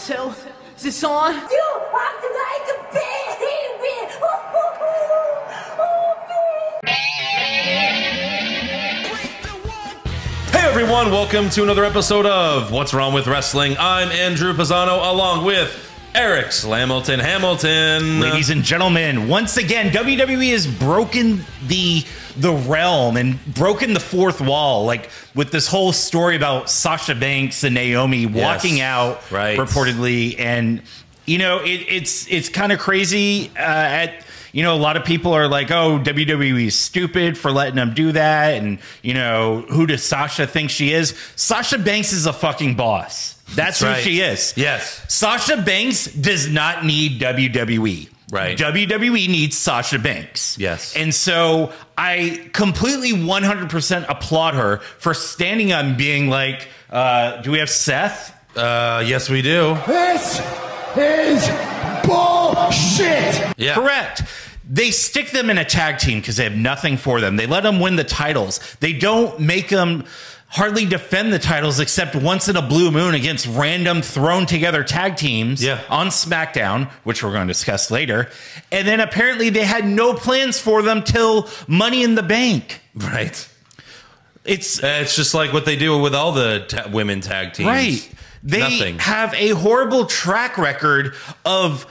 So, is this on? You have to like a baby. Hey everyone, welcome to another episode of What's Wrong with Wrestling. I'm Andrew Pisano along with Eric Slamilton Hamilton. Ladies and gentlemen, once again, WWE has broken the realm and broken the fourth wall, like with this whole story about Sasha Banks and Naomi walking out, reportedly, and you know it's kind of crazy. A lot of people are like, "Oh, WWE is stupid for letting them do that," and who does Sasha think she is? Sasha Banks is a fucking boss. That's who she is. Yes. Sasha Banks does not need WWE. Right. WWE needs Sasha Banks. Yes. And so I completely 100% applaud her for standing up and being like, do we have Seth? Yes, we do. This is bullshit. Yeah. Correct. They stick them in a tag team because they have nothing for them. They let them win the titles. They don't make them hardly defend the titles except once in a blue moon against random thrown together tag teams on SmackDown, which we're going to discuss later. And then apparently they had no plans for them till Money in the Bank. Right. It's just like what they do with all the women tag teams. Right. They have a horrible track record of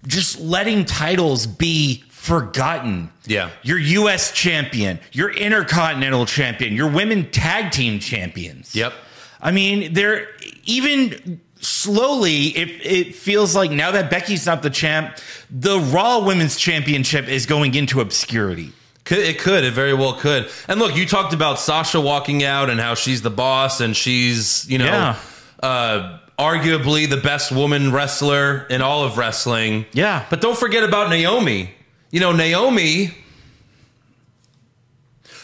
just letting titles be forgotten. Yeah. Your U.S. champion, your Intercontinental champion, your women tag team champions. Yep. I mean, they're even slowly, it feels like now that Becky's not the champ, the Raw Women's Championship is going into obscurity. It very well could. And look, you talked about Sasha walking out and how she's the boss and she's, arguably the best woman wrestler in all of wrestling. Yeah. But don't forget about Naomi. Naomi,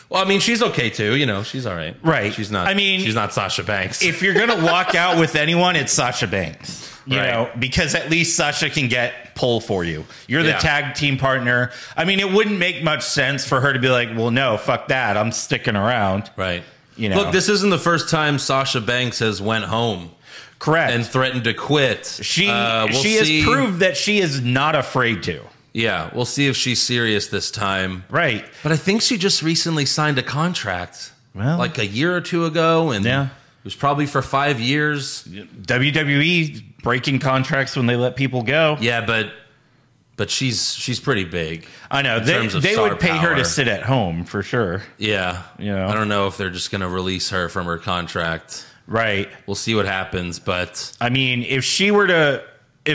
well, I mean, she's okay too. She's all right. Right. She's not. I mean, she's not Sasha Banks. If you're going to walk out with anyone, it's Sasha Banks. You know, because at least Sasha can get pull for you. You're the tag team partner. I mean, it wouldn't make much sense for her to be like, well, no, fuck that. I'm sticking around. Right. Look, this isn't the first time Sasha Banks has went home. Correct. And threatened to quit. She has proved that she is not afraid to. Yeah, we'll see if she's serious this time. Right. But I think she just recently signed a contract. Well, like a year or two ago. And it was probably for 5 years. WWE breaking contracts when they let people go. Yeah, but she's pretty big. I know. They would pay her to sit at home for sure. Yeah. I don't know if they're just going to release her from her contract. Right. We'll see what happens, but I mean, if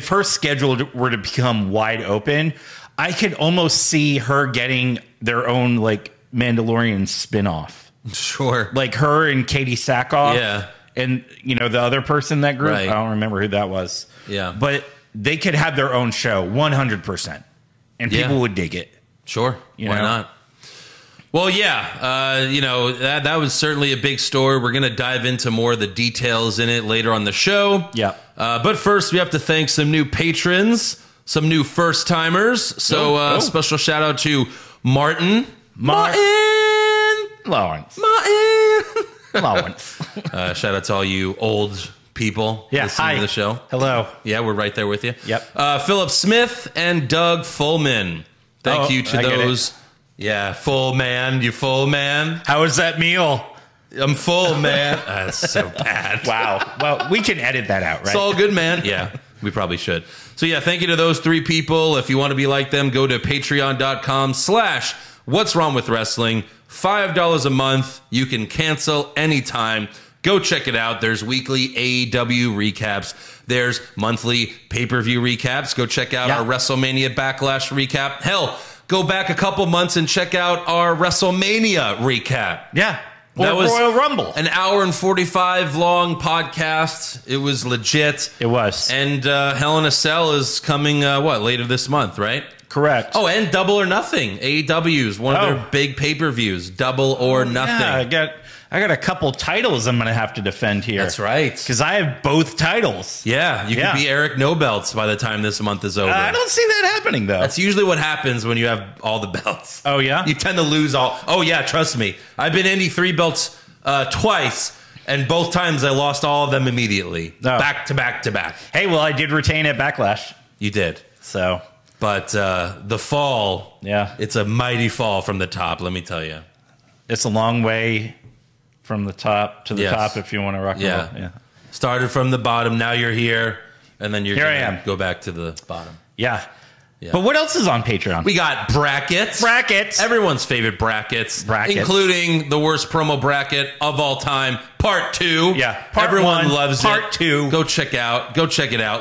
her schedule were to become wide open, I could almost see her getting their own like Mandalorian spinoff. Sure. Like her and Katie Sackhoff. Yeah. And the other person in that group, I don't remember who that was. Yeah. But they could have their own show 100%. And people would dig it. Sure. Why not? Well, that was certainly a big story. We're going to dive into more of the details in it later on the show. Yeah. But first, we have to thank some new patrons, some new first-timers. So special shout-out to Martin. Lawrence. Shout-out to all you old people listening to the show. Hello. Yeah, we're right there with you. Yep. Philip Smith and Doug Fullman. Thank you to those. Yeah, full man. You full man. How was that meal? I'm full, man. That's so bad. Wow. Well, we can edit that out, right? It's all good, man. Yeah, we probably should. So yeah, thank you to those three people. If you want to be like them, go to patreon.com/What's Wrong with Wrestling. $5 a month. You can cancel anytime. Go check it out. There's weekly AEW recaps. There's monthly pay-per-view recaps. Go check out our WrestleMania Backlash recap. Hell, go back a couple months and check out our WrestleMania recap. Yeah. That was Royal Rumble. An hour and 45 long podcast. It was legit. It was. And Hell in a Cell is coming, later this month, right? Correct. Oh, and Double or Nothing. AEW's one of their big pay-per-views. Double or Nothing. Yeah, I got a couple titles I'm going to have to defend here. That's right. Because I have both titles. Yeah, you could be Eric No Belts by the time this month is over. I don't see that happening, though. That's usually what happens when you have all the belts. Oh, yeah? You tend to lose all. Oh, yeah, trust me. I've been Indy 3 belts twice. And both times I lost all of them immediately. No. Back to back to back. Hey, well, I did retain at Backlash. You did. So. But the fall, it's a mighty fall from the top, let me tell you. It's a long way from the top to the top if you want to rock and roll. Yeah. Started from the bottom, now you're here, and then you're here going to go back to the bottom. Yeah. But what else is on Patreon? We got brackets. Brackets. Everyone's favorite brackets. Including the worst promo bracket of all time, Part 2. Yeah. Everyone loves it. Part 2. Go check it out.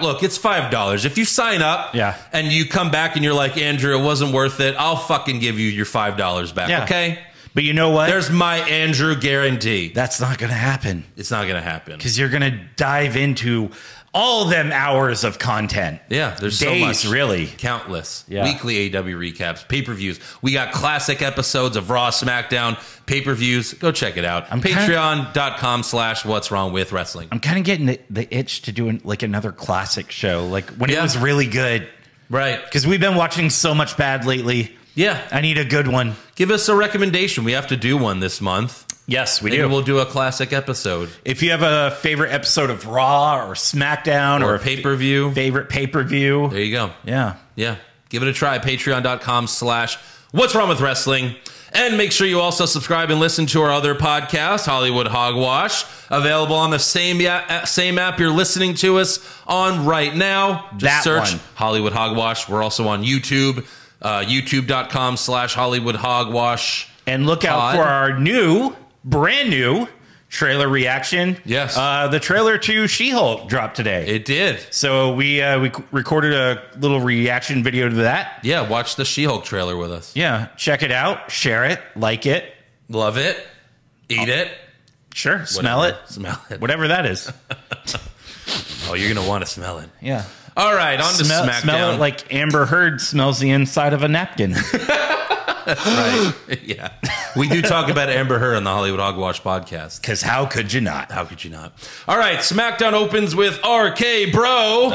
Look, it's $5. If you sign up and you come back and you're like, Andrew, it wasn't worth it, I'll fucking give you your $5 back, okay? But you know what? There's my Andrew guarantee. That's not going to happen. It's not going to happen. Because you're going to dive into all them hours of content. Yeah, there's days, so much. Really. Countless. Yeah. Weekly AW recaps, pay-per-views. We got classic episodes of Raw, SmackDown, pay-per-views. Go check it out. Patreon.com/What's Wrong With Wrestling. I'm kind of getting the itch to do like another classic show. Like when it was really good. Right. Because we've been watching so much bad lately. Yeah. I need a good one. Give us a recommendation. We have to do one this month. Yes, we Maybe do. We'll do a classic episode. If you have a favorite episode of Raw or SmackDown or a pay-per-view. Favorite pay-per-view. There you go. Yeah. Yeah. Give it a try. Patreon.com/What's Wrong With Wrestling. And make sure you also subscribe and listen to our other podcast, Hollywood Hogwash, available on the same app you're listening to us on right now. Just search Hollywood Hogwash. We're also on YouTube, youtube.com/Hollywood Hogwash. And look out for our brand new trailer reaction. Yes. The trailer to She-Hulk dropped today. It did. So we recorded a little reaction video to that. Yeah, watch the She-Hulk trailer with us. Yeah, check it out, share it, like it. Love it. Eat it. Sure, smell it. Smell it. Whatever that is. Oh, you're going to want to smell it. Yeah. All right, on to SmackDown. Smell it like Amber Heard smells the inside of a napkin. That's right. Yeah. We do talk about Amber Heard on the Hollywood Hogwash podcast. Because how could you not? How could you not? All right. SmackDown opens with RK Bro.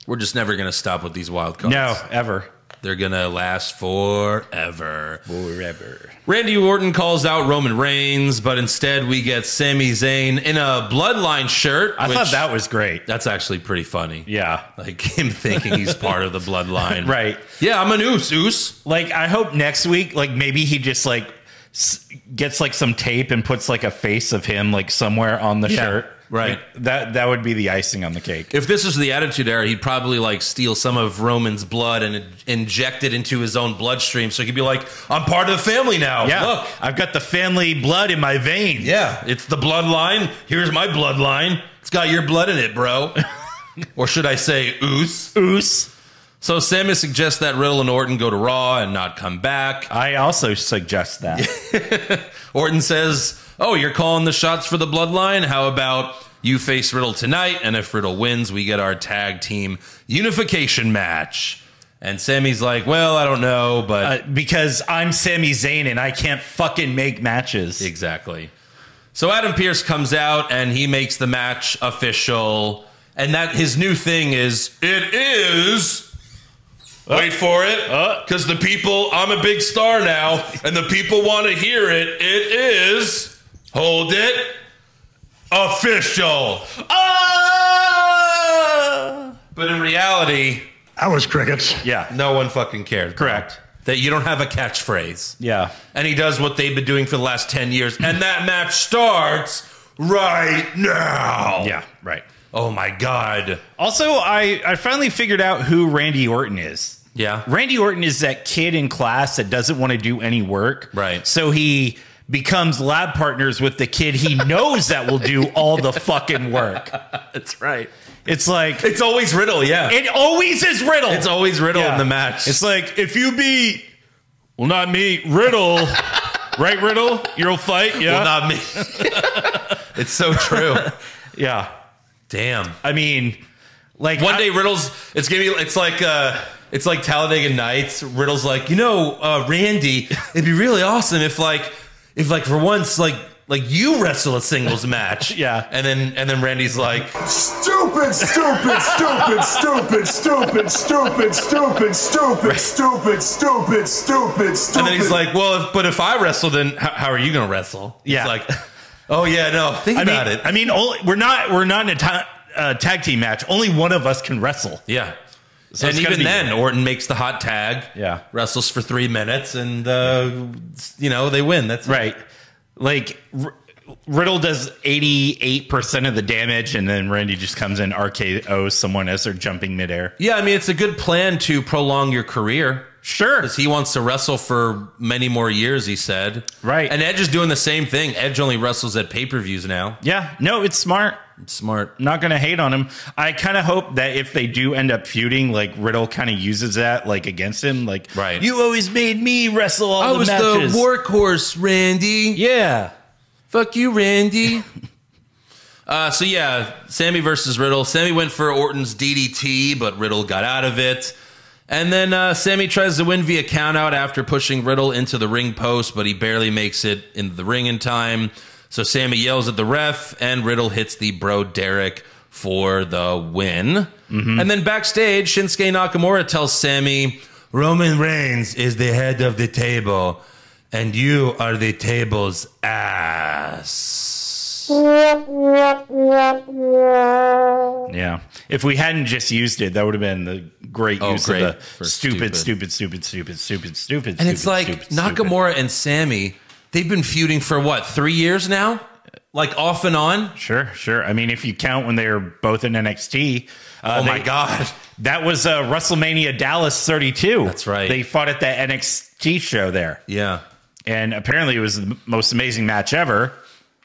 We're just never going to stop with these wild cards. No, ever. They're going to last forever. Forever. Randy Orton calls out Roman Reigns, but instead we get Sami Zayn in a Bloodline shirt. I thought that was great. That's actually pretty funny. Yeah. Like him thinking he's part of the Bloodline. Right. Yeah, I'm an oos. Like, I hope next week, like, maybe he just, like, gets, like, some tape and puts, like, a face of him, like, somewhere on the shirt. Right. Like, that would be the icing on the cake. If this was the Attitude Era, he'd probably like steal some of Roman's blood and inject it into his own bloodstream, so he could be like, "I'm part of the family now. Yeah, look, I've got the family blood in my veins." Yeah, it's the bloodline. Here's my bloodline. It's got your blood in it, bro. Or should I say, oos? Oos. So Sami suggests that Riddle and Orton go to Raw and not come back. I also suggest that. Orton says, "Oh, you're calling the shots for the bloodline? How about you face Riddle tonight, and if Riddle wins, we get our tag team unification match." And Sami's like, "Well, I don't know, but..." because I'm Sami Zayn and I can't fucking make matches. Exactly. So Adam Pearce comes out and he makes the match official. And that his new thing is, it is... Wait for it, because the people, I'm a big star now, and the people want to hear it. It is, hold it, official. But in reality, That was crickets. Yeah. no one fucking cares. Correct. That you don't have a catchphrase. Yeah. And he does what they've been doing for the last 10 years. And that match starts right now. Yeah, right. Oh, my God. Also, I finally figured out who Randy Orton is. Yeah. Randy Orton is that kid in class that doesn't want to do any work. Right. So he becomes lab partners with the kid he knows that will do all the fucking work. That's right. It's like... It's always Riddle, yeah. It always is Riddle. It's always Riddle in the match. It's like, if you beat... Well, not me, Riddle. Right, Riddle? You'll fight, yeah? Well, not me. It's so true. Yeah. Damn. I mean, like... One day Riddle's... It's like Talladega Nights. Riddle's like, Randy, it'd be really awesome if for once, like, you wrestle a singles match. Yeah. And then Randy's like, Stupid, stupid, stupid, stupid, stupid, stupid, stupid, stupid, stupid, stupid, stupid, stupid. and then he's like, well, but if I wrestle, then how are you going to wrestle? Yeah. He's like, oh yeah, no, think about it. I mean, we're not in a tag team match. Only one of us can wrestle. Yeah. So and even then, Orton makes the hot tag. Yeah. Wrestles for 3 minutes, and they win. That's right. Like Riddle does 88% of the damage, and then Randy just comes in, RKOs someone as they're jumping midair. Yeah, I mean, it's a good plan to prolong your career. Sure. Because he wants to wrestle for many more years, he said. Right. And Edge is doing the same thing. Edge only wrestles at pay-per-views now. Yeah. No, it's smart. It's smart. Not going to hate on him. I kind of hope that if they do end up feuding, like Riddle kind of uses that like against him. Like, right. You always made me wrestle all the matches. I was the workhorse, Randy. Yeah. Fuck you, Randy. So yeah, Sammy versus Riddle. Sammy went for Orton's DDT, but Riddle got out of it. And then Sammy tries to win via countout after pushing Riddle into the ring post, but he barely makes it into the ring in time. So Sammy yells at the ref, and Riddle hits the Bro Derek for the win. And then backstage, Shinsuke Nakamura tells Sammy, Roman Reigns is the head of the table, and you are the table's ass. Yeah. If we hadn't just used it, that would have been the great use great. of For the stupid. And it's like Nakamura and Sammy, they've been feuding for what, 3 years now? Like off and on? Sure. I mean, if you count when they were both in NXT. Oh my God. That was WrestleMania Dallas 32. That's right. They fought at that NXT show there. Yeah. And apparently it was the most amazing match ever.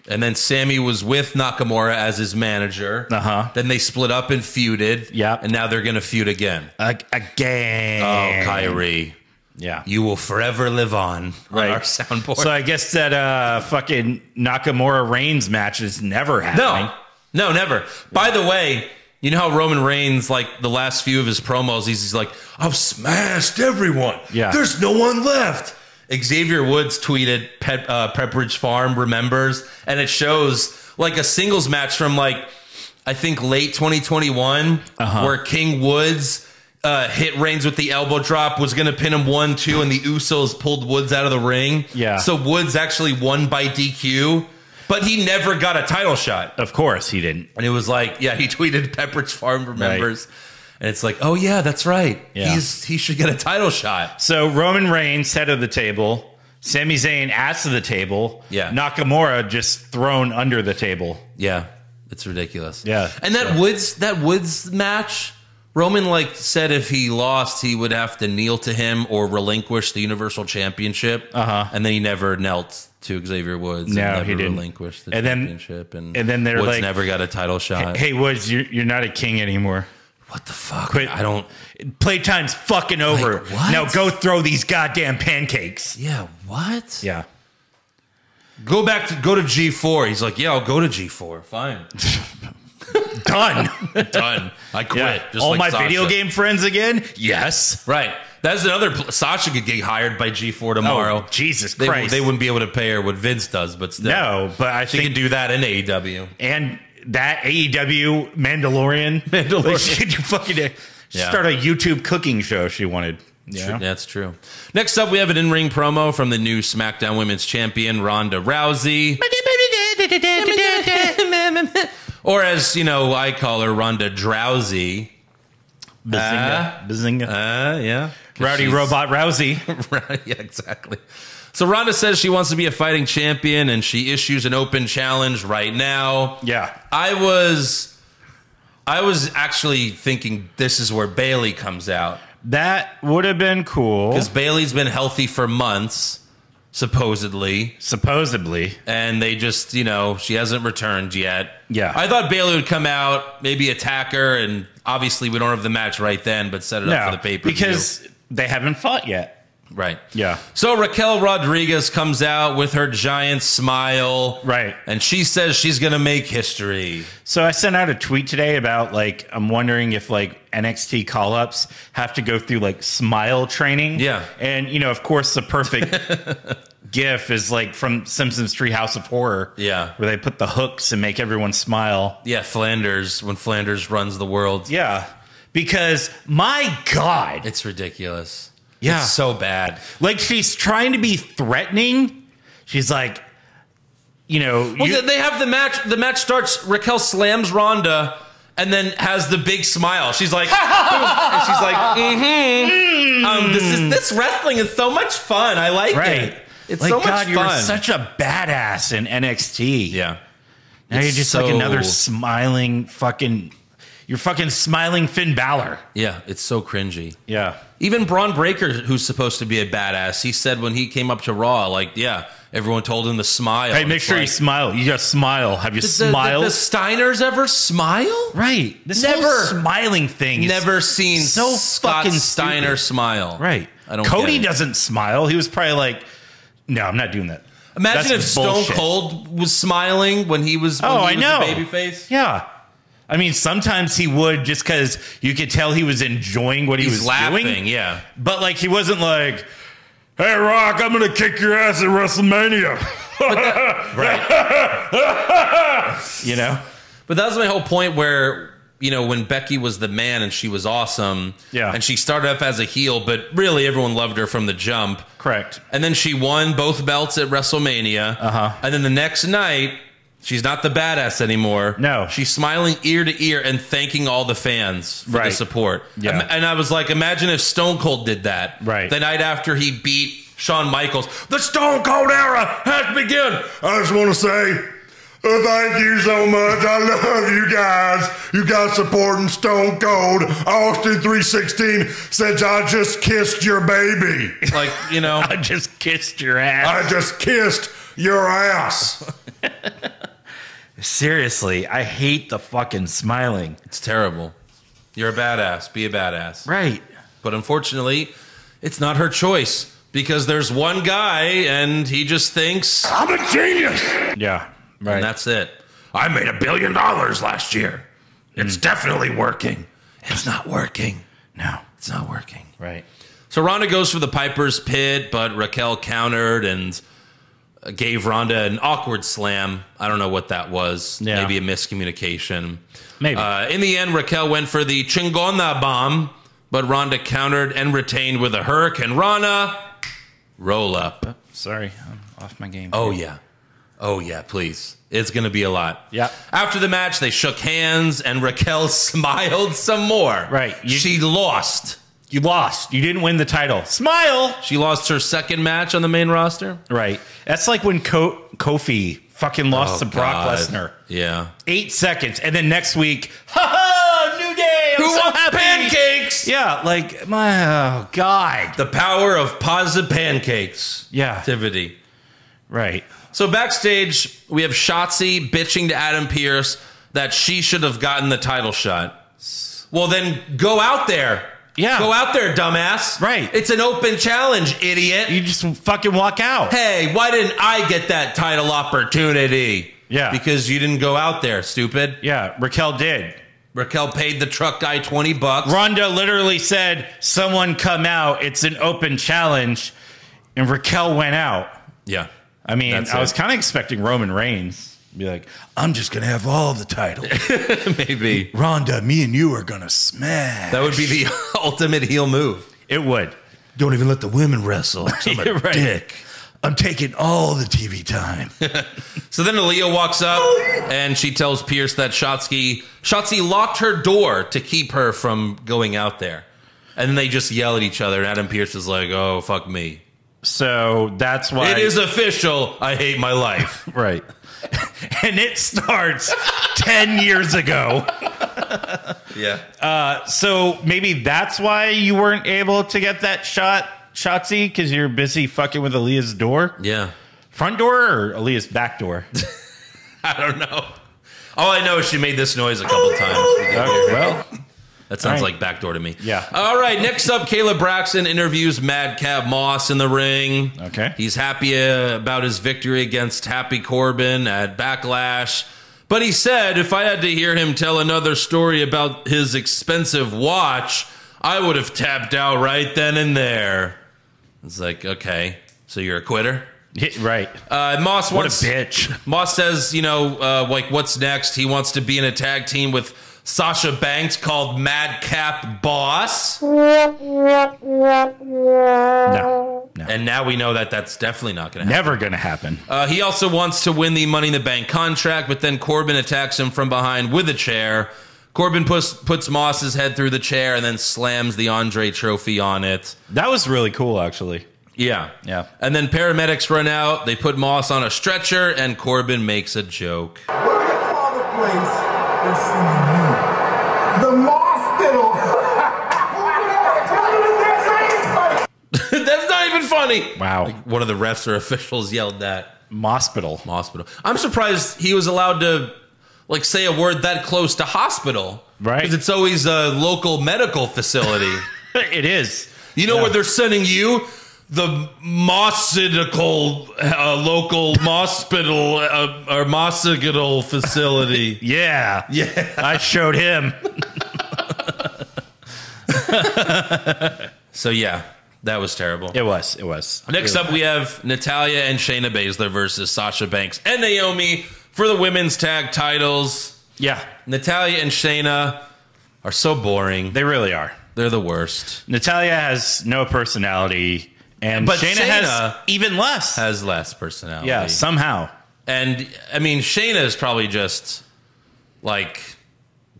And then Sammy was with Nakamura as his manager. Then they split up and feuded. Yeah. And now they're going to feud again. Again. Oh, Kyrie. Yeah. You will forever live on our soundboard. So I guess that fucking Nakamura Reigns match is never happening. No, never. By the way, you know how Roman Reigns, like the last few of his promos, he's like, I've smashed everyone. Yeah. There's no one left. Xavier Woods tweeted Pepperidge Farm remembers, and it shows like a singles match from like I think late 2021 where King Woods hit Reigns with the elbow drop, was going to pin him 1-2, and the Usos pulled Woods out of the ring. Yeah. So Woods actually won by DQ, but he never got a title shot. Of course he didn't. And it was like, yeah, he tweeted Pepperidge Farm remembers. Right. And it's like, oh, yeah, that's right. Yeah. He should get a title shot. So Roman Reigns, head of the table. Sami Zayn, ass of the table. Yeah. Nakamura just thrown under the table. Yeah. It's ridiculous. Yeah. And that Woods match, Roman like said if he lost, he would have to kneel to him or relinquish the Universal Championship. And then he never knelt to Xavier Woods. No, and never he didn't. relinquished the And championship. And then they're Woods like, never got a title shot. Hey, Woods, you're not a king anymore. What the fuck? Quit. I don't. Playtime's fucking over. Like, what? Now go throw these goddamn pancakes. Yeah, what? Yeah. Go to G4. He's like, yeah, I'll go to G4. Fine. Done. Done. I quit. Yeah. Just All like my Sasha. video game friends again? Yes. Right. That's another. Sasha could get hired by G4 tomorrow. Oh, Jesus they, Christ. They wouldn't be able to pay her what Vince does, but still. No, but I she think could do that in AEW. And that AEW Mandalorian. Like, she could fucking start a YouTube cooking show if she wanted. Yeah, that's true. Next up, we have an in-ring promo from the new SmackDown Women's Champion, Ronda Rousey. Or as, I call her, Ronda Drowsy. Bazinga. Yeah. Rowdy Robot Rousey. Yeah, exactly. So Ronda says she wants to be a fighting champion, and she issues an open challenge right now. Yeah. I was actually thinking this is where Bayley comes out. That would have been cool. Because Bayley's been healthy for months, supposedly. And they just, she hasn't returned yet. Yeah. I thought Bayley would come out, maybe attack her, and obviously we don't have the match right then, but set it up for the pay-per-view. Because they haven't fought yet. Right. Yeah. So Raquel Rodriguez comes out with her giant smile. Right. And she says she's going to make history. So I sent out a tweet today about, like, I'm wondering if, like, NXT call-ups have to go through, like, smile training. Yeah. And, you know, of course, the perfect gif is, like, from Simpsons Treehouse of Horror. Yeah. Where they put the hooks and make everyone smile. Yeah, Flanders, when Flanders runs the world. Yeah. Because, my God. It's ridiculous. Yeah. It's so bad. Like, she's trying to be threatening. She's like, you know. Well, they have the match. The match starts, Raquel slams Ronda and then has the big smile. She's like, and she's like, this wrestling is so much fun. I like it. It's like, so much God, fun. you're such a badass in NXT. Yeah. Now It's you're just like another smiling fucking. You're fucking smiling Finn Balor. Yeah, it's so cringy. Yeah. Even Braun Breaker, who's supposed to be a badass, he said when he came up to Raw, like, yeah, everyone told him to smile. Hey, make It's sure like, you smile. You just smile. Have you smiled? The Steiners ever smile? Right. This Never. whole smiling thing. Never seen so Scott fucking Steiner stupid. smile. Right. I don't Cody get it. doesn't smile. He was probably like, no, I'm not doing that. Imagine That's if Stone bullshit. Cold was smiling when he was, I know. the babyface. Yeah. I mean, sometimes he would just because you could tell he was enjoying what he was laughing, doing. yeah. But, like, he wasn't like, hey, Rock, I'm going to kick your ass at WrestleMania. Right. You know? But that was my whole point where, you know, when Becky was the man and she was awesome. Yeah. And she started off as a heel, but really everyone loved her from the jump. Correct. And then she won both belts at WrestleMania. Uh-huh. And then the next night, she's not the badass anymore. No. She's smiling ear to ear and thanking all the fans for the Right. support. Yeah. And I was like, imagine if Stone Cold did that. Right. The night after he beat Shawn Michaels. The Stone Cold era has begun. I just want to say, thank you so much. I love you guys. You guys supporting Stone Cold. Austin 316 says I just kissed your baby. Like, you know. I just kissed your ass. I just kissed your ass. Seriously, I hate the fucking smiling. It's terrible. You're a badass. Be a badass. Right. But unfortunately, it's not her choice because there's one guy and he just thinks, I'm a genius. Yeah. Right. and that's it. I made $1 billion last year. It's definitely working. It's not working. No. It's not working. Right. So Ronda goes for the Piper's Pit, but Raquel countered and gave Ronda an awkward slam. I don't know what that was. Yeah. Maybe a miscommunication. Maybe. In the end, Raquel went for the Chingona bomb, but Ronda countered and retained with a Hurricane Rana roll up. Sorry, I'm off my game. Oh, yeah. Oh, yeah, please. It's going to be a lot. Yeah. After the match, they shook hands, and Raquel smiled some more. Right. She lost. You lost. You didn't win the title. Smile. She lost her second match on the main roster. Right. That's like when Kofi fucking lost to Brock God. Lesnar. Yeah. 8 seconds. And then next week, ha-ha, new day. I'm Who so wants happy. pancakes? Yeah, like, oh, God. The power of positive pancakes. Yeah. Activity. Right. So backstage, we have Shotzi bitching to Adam Pearce that she should have gotten the title shot. Well, then go out there. Yeah. Go out there, dumbass. Right. It's an open challenge, idiot. You just fucking walk out. Hey, why didn't I get that title opportunity? Yeah. Because you didn't go out there, stupid. Yeah, Raquel did. Raquel paid the truck guy $20. Ronda literally said, someone come out. It's an open challenge. And Raquel went out. Yeah. I mean, That's I was it. kind of expecting Roman Reigns to be like, I'm just going to have all the titles. Maybe. Ronda, me and you are going to smash. That would be the ultimate heel move. It would. Don't even let the women wrestle. I'm a Right. dick. I'm taking all the TV time. So then Aaliyah walks up and she tells Pierce that Shotzi locked her door to keep her from going out there. And then they just yell at each other. And Adam Pearce is like, oh, fuck me. So that's why. It is official. I hate my life. Right. And it starts 10 years ago. Yeah. So maybe that's why you weren't able to get that shot, Shotzi, because you're busy fucking with Aaliyah's door? Yeah. Front door or Aaliyah's back door? I don't know. All I know is she made this noise a couple times. Okay, well, That sounds like backdoor to me. Yeah. All right, next up, Caleb Braxton interviews Madcap Moss in the ring. Okay. He's happy about his victory against Happy Corbin at Backlash. But he said, if I had to hear him tell another story about his expensive watch, I would have tapped out right then and there. It's like, okay, so you're a quitter? Right. Moss What a bitch. Moss says, like, what's next? He wants to be in a tag team with Sasha Banks called Madcap Boss. No. And now we know that that's definitely not going to happen. Never going to happen. He also wants to win the Money in the Bank contract, but then Corbin attacks him from behind with a chair. Corbin puts Moss's head through the chair and then slams the Andre trophy on it. That was really cool, actually. Yeah. Yeah. And then paramedics run out. They put Moss on a stretcher, and Corbin makes a joke. What do you call the place they're sending you? The Mospital. That's not even funny. Wow. Like one of the refs or officials yelled that. Mospital. Hospital. I'm surprised he was allowed to like say a word that close to hospital. Right. Because it's always a local medical facility. It is. You know where they're sending you? The Mossidical local hospital or Mossidical facility. Yeah. Yeah. I showed him. So yeah, that was terrible. It was. Next up, we have Natalya and Shayna Baszler versus Sasha Banks and Naomi for the women's tag titles. Yeah. Natalya and Shayna are so boring. They really are. They're the worst. Natalya has no personality, and But Shayna has even less. Has less personality. Yeah, somehow. And, I mean, Shayna is probably just, like,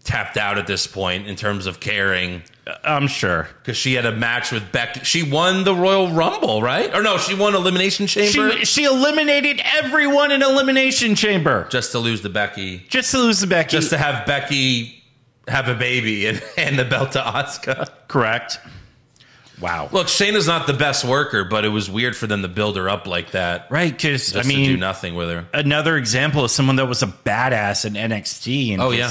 tapped out at this point in terms of caring. I'm sure. Because she had a match with Becky. She won the Royal Rumble, right? Or no, she won Elimination Chamber? She eliminated everyone in Elimination Chamber. Just to lose to Becky. Just to lose to Becky. Just to have Becky have a baby and hand the belt to Asuka. Correct. Wow. Look, Shayna's not the best worker, but it was weird for them to build her up like that. Right, because, Just to do nothing with her. Another example of someone that was a badass in NXT. And yeah.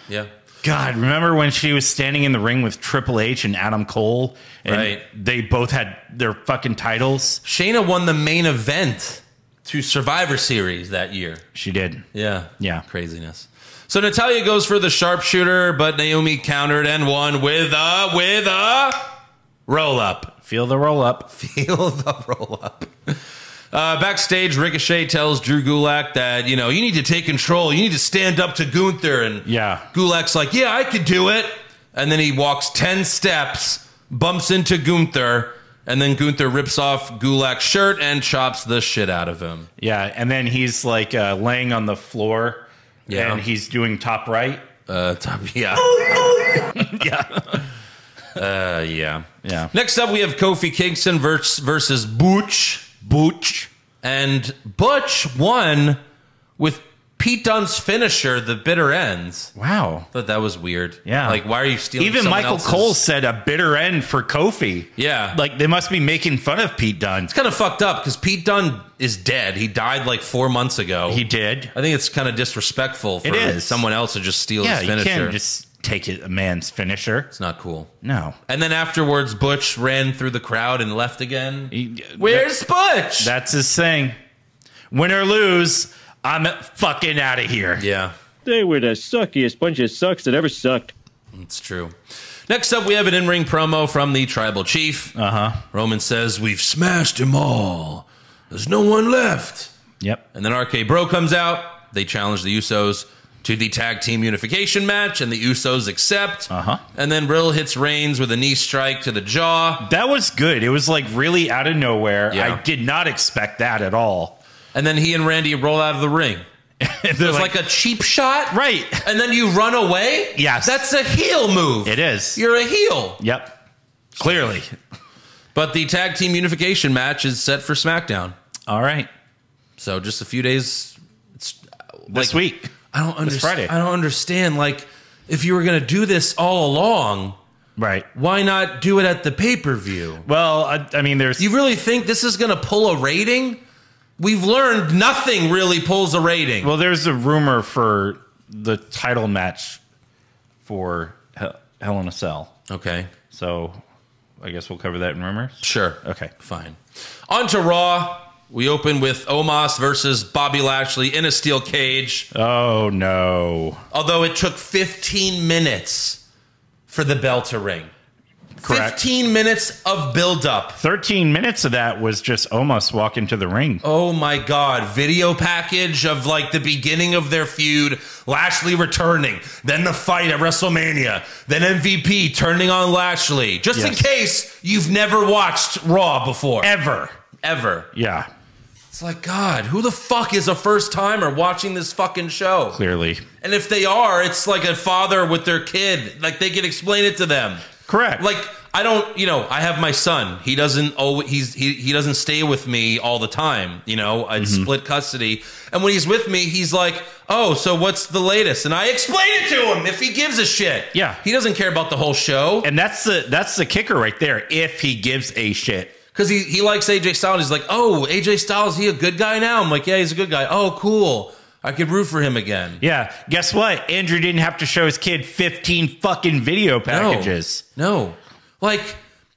Yeah. God, remember when she was standing in the ring with Triple H and Adam Cole? And Right. they both had their fucking titles? Shayna won the main event to Survivor Series that year. She did. Yeah. Yeah. Craziness. So Natalya goes for the sharpshooter, but Naomi countered and won with a roll-up. Feel the roll-up. Feel the roll-up. Backstage, Ricochet tells Drew Gulak that, you need to take control. You need to stand up to Gunther. And Gulak's like, yeah, I could do it. And then he walks 10 steps, bumps into Gunther, and then Gunther rips off Gulak's shirt and chops the shit out of him. Yeah, and then he's like laying on the floor, and he's doing top right. Yeah. Yeah. Yeah. Next up, we have Kofi Kingston versus Booch. And Butch won with Pete Dunne's finisher, the bitter ends. Wow. Thought that was weird. Yeah. Like, why are you stealing Even someone Michael else's... Cole said a bitter end for Kofi. Yeah. Like, they must be making fun of Pete Dunne. It's kind of fucked up because Pete Dunne is dead. He died like 4 months ago. He did. I think it's kind of disrespectful for someone else to just steal his finisher. You can't just take a man's finisher. It's not cool. No. And then afterwards, Butch ran through the crowd and left again. Where's Butch? That's his thing. Win or lose, I'm fucking out of here. Yeah. They were the suckiest bunch of sucks that ever sucked. It's true. Next up, we have an in-ring promo from the Tribal Chief. Roman says, we've smashed them all. There's no one left. Yep. And then RK Bro comes out. They challenge the Usos to the tag team unification match, and the Usos accept. And then Riddle hits Reigns with a knee strike to the jaw. That was good. It was like really out of nowhere. Yeah. I did not expect that at all. And then he and Randy roll out of the ring. It's like a cheap shot. Right. And then you run away? Yes. That's a heel move. It is. You're a heel. Yep. Clearly. But the tag team unification match is set for SmackDown. All right. So just a few days. This week. I don't understand. Friday. I don't understand. Like, if you were going to do this all along, right? Why not do it at the pay-per-view? Well, I mean, there's... You really think this is going to pull a rating? We've learned nothing really pulls a rating. Well, there's a rumor for the title match for Hell Hell in a Cell. Okay. So I guess we'll cover that in rumors. Sure. Okay. Fine. On to Raw. We open with Omos versus Bobby Lashley in a steel cage. Oh, no. Although it took 15 minutes for the bell to ring. Correct. 15 minutes of build-up. 13 minutes of that was just Omos walking to the ring. Oh, my God. Video package of, like, the beginning of their feud. Lashley returning. Then the fight at WrestleMania. Then MVP turning on Lashley. Just in case you've never watched Raw before. Ever. Yeah. It's like, God, who the fuck is a first timer watching this fucking show? Clearly. And if they are, it's like a father with their kid. Like, they can explain it to them. Correct. Like, I don't, I have my son. He doesn't always, he doesn't stay with me all the time. I'd split custody. And when he's with me, he's like, oh, so what's the latest? And I explain it to him if he gives a shit. Yeah. He doesn't care about the whole show. And that's the kicker right there. If he gives a shit. Because he likes AJ Styles. He's like, oh, AJ Styles, is he a good guy now? I'm like, yeah, he's a good guy. Oh, cool. I could root for him again. Yeah. Guess what? Andrew didn't have to show his kid 15 fucking video packages. No. Like,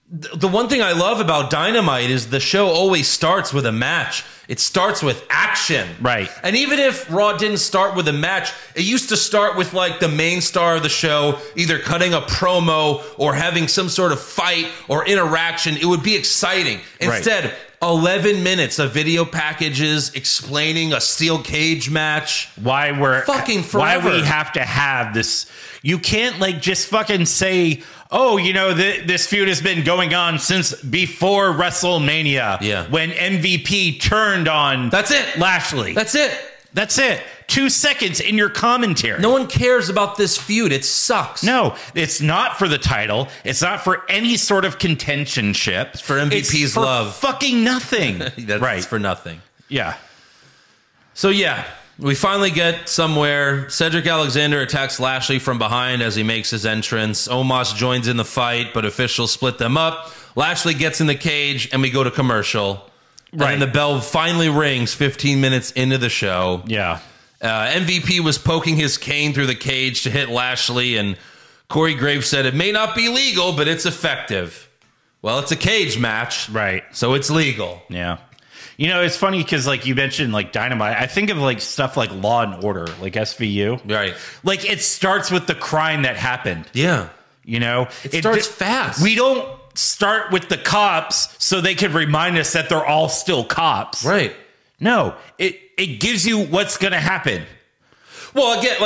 the one thing I love about Dynamite is the show always starts with a match. It starts with action. Right. And even if Raw didn't start with a match, it used to start with, like, the main star of the show either cutting a promo or having some sort of fight or interaction. It would be exciting. Instead, 11 minutes of video packages explaining a steel cage match. Why we're fucking forever. Why we have to have this. You can't, like, just fucking say, oh, this feud has been going on since before WrestleMania. Yeah. When MVP turned on That's it. Lashley. That's it. 2 seconds in your commentary. No one cares about this feud. It sucks. No, it's not for the title. It's not for any sort of contentionship. It's for MVP's it's for love. Fucking nothing. That's right. for nothing. Yeah. So, yeah, we finally get somewhere. Cedric Alexander attacks Lashley from behind as he makes his entrance. Omos joins in the fight, but officials split them up. Lashley gets in the cage, and we go to commercial. Right. And the bell finally rings 15 minutes into the show. Yeah. MVP was poking his cane through the cage to hit Lashley, and Corey Graves said it may not be legal, but it's effective. Well, it's a cage match. Right. So it's legal. Yeah. It's funny because, like, you mentioned, like, Dynamite. I think of, like, stuff like Law and Order, like SVU. Right. Like, it starts with the crime that happened. Yeah. It starts fast. We don't start with the cops so they can remind us that they're all still cops. Right. No, it gives you what's going to happen. Well, again,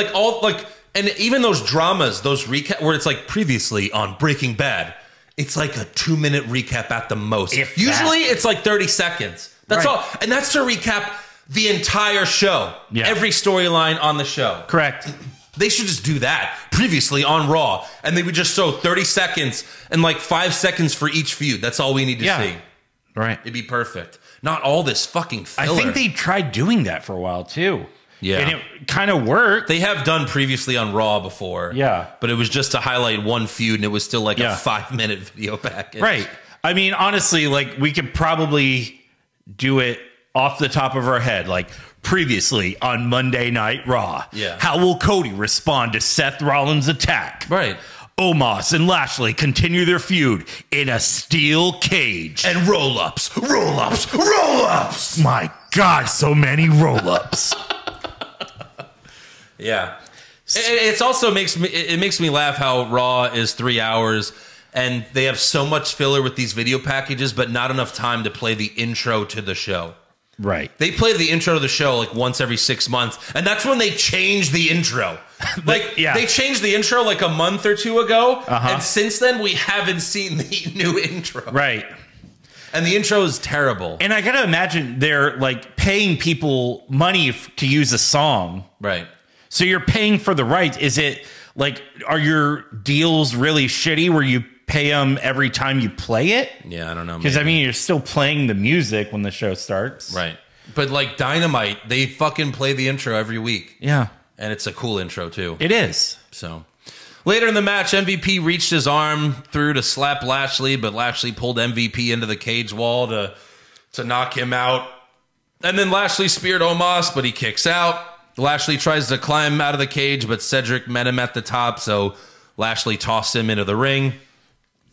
and even those dramas, those recap where it's like previously on Breaking Bad, it's like a 2-minute recap at the most. Usually it's like 30 seconds. That's all. And that's to recap the entire show. Yeah. Every storyline on the show. Correct. They should just do that previously on Raw. And they would just show 30 seconds and like 5 seconds for each feud. That's all we need to see. Right. It'd be perfect. Not all this fucking filler. I think they tried doing that for a while, too. Yeah. And it kind of worked. They have done previously on Raw before. Yeah. But it was just to highlight one feud, and it was still like a 5-minute video package. Right. I mean, honestly, like, we could probably do it off the top of our head. Like, previously on Monday Night Raw. Yeah. How will Cody respond to Seth Rollins' attack? Right. Omos and Lashley continue their feud in a steel cage. And roll-ups, roll-ups, roll-ups. My God, so many roll-ups. Yeah. It also makes me laugh how Raw is 3 hours and they have so much filler with these video packages, but not enough time to play the intro to the show. Right. They play the intro to the show like once every 6 months, and that's when they change the intro. Like, they changed the intro like a month or two ago, and since then we haven't seen the new intro. Right. And the intro is terrible. And I gotta imagine they're like paying people money to use a song. Right. So you're paying for the rights. Is it like, are your deals really shitty where you pay them every time you play it? Yeah, I don't know. Because, I mean, you're still playing the music when the show starts. Right. But like Dynamite, they fucking play the intro every week. Yeah. And it's a cool intro, too. It is. So later in the match, MVP reached his arm through to slap Lashley, but Lashley pulled MVP into the cage wall to knock him out. And then Lashley speared Omos, but he kicks out. Lashley tries to climb out of the cage, but Cedric met him at the top, so Lashley tossed him into the ring.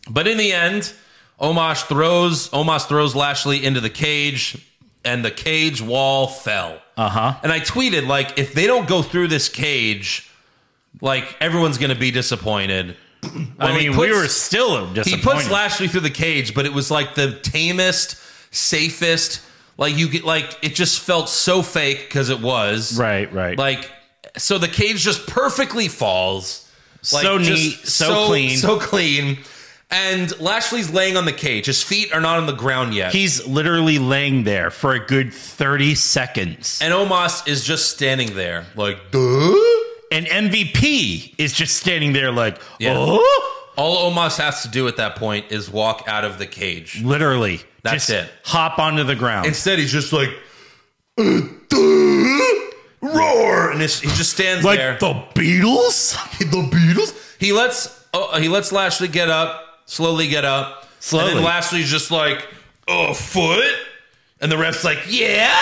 But in the end, Omos throws Lashley into the cage, and the cage wall fell. And I tweeted, like, if they don't go through this cage, like, everyone's going to be disappointed. I mean, we were still disappointed. He puts Lashley through the cage, but it was like the tamest, safest. Like, you get, like, it just felt so fake because it was. Right. Like, so the cage just perfectly falls. Like, so neat, so clean. So clean. And Lashley's laying on the cage. His feet are not on the ground yet. He's literally laying there for a good 30 seconds. And Omos is just standing there, like, duh? And MVP is just standing there like, Yeah. oh? All Omos has to do at that point is walk out of the cage. Literally. That's just it. Hop onto the ground. Instead, he's just like, roar, and he just stands like there. the Beatles? The Beatles? He lets Lashley get up, slowly get up. Slowly. And then Lashley's just like, oh, foot? And the ref's like, yeah?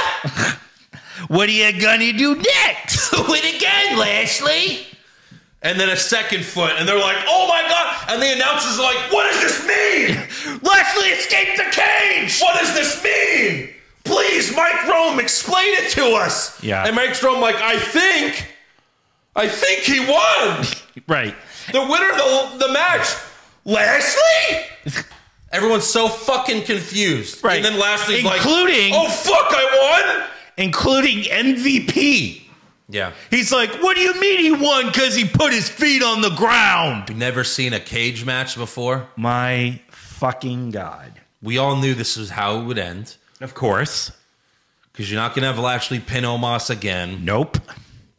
What are you gonna do next? Do it again, Lashley. And then a second foot, and they're like, oh my God. And the announcers are like, what does this mean? Lashley escaped the cage. What does this mean? Please, Mike Rome, explain it to us. Yeah. And Mike Rome like, I think he won. Right. The winner of the match, Lashley? Everyone's so fucking confused. Right. And then Lashley's Including- like, oh, fuck, I won? Including MVP. Yeah. He's like, what do you mean he won? Because he put his feet on the ground. Never seen a cage match before. My fucking God. We all knew this was how it would end. Of course. Because you're not going to have Lashley pin Omos again. Nope.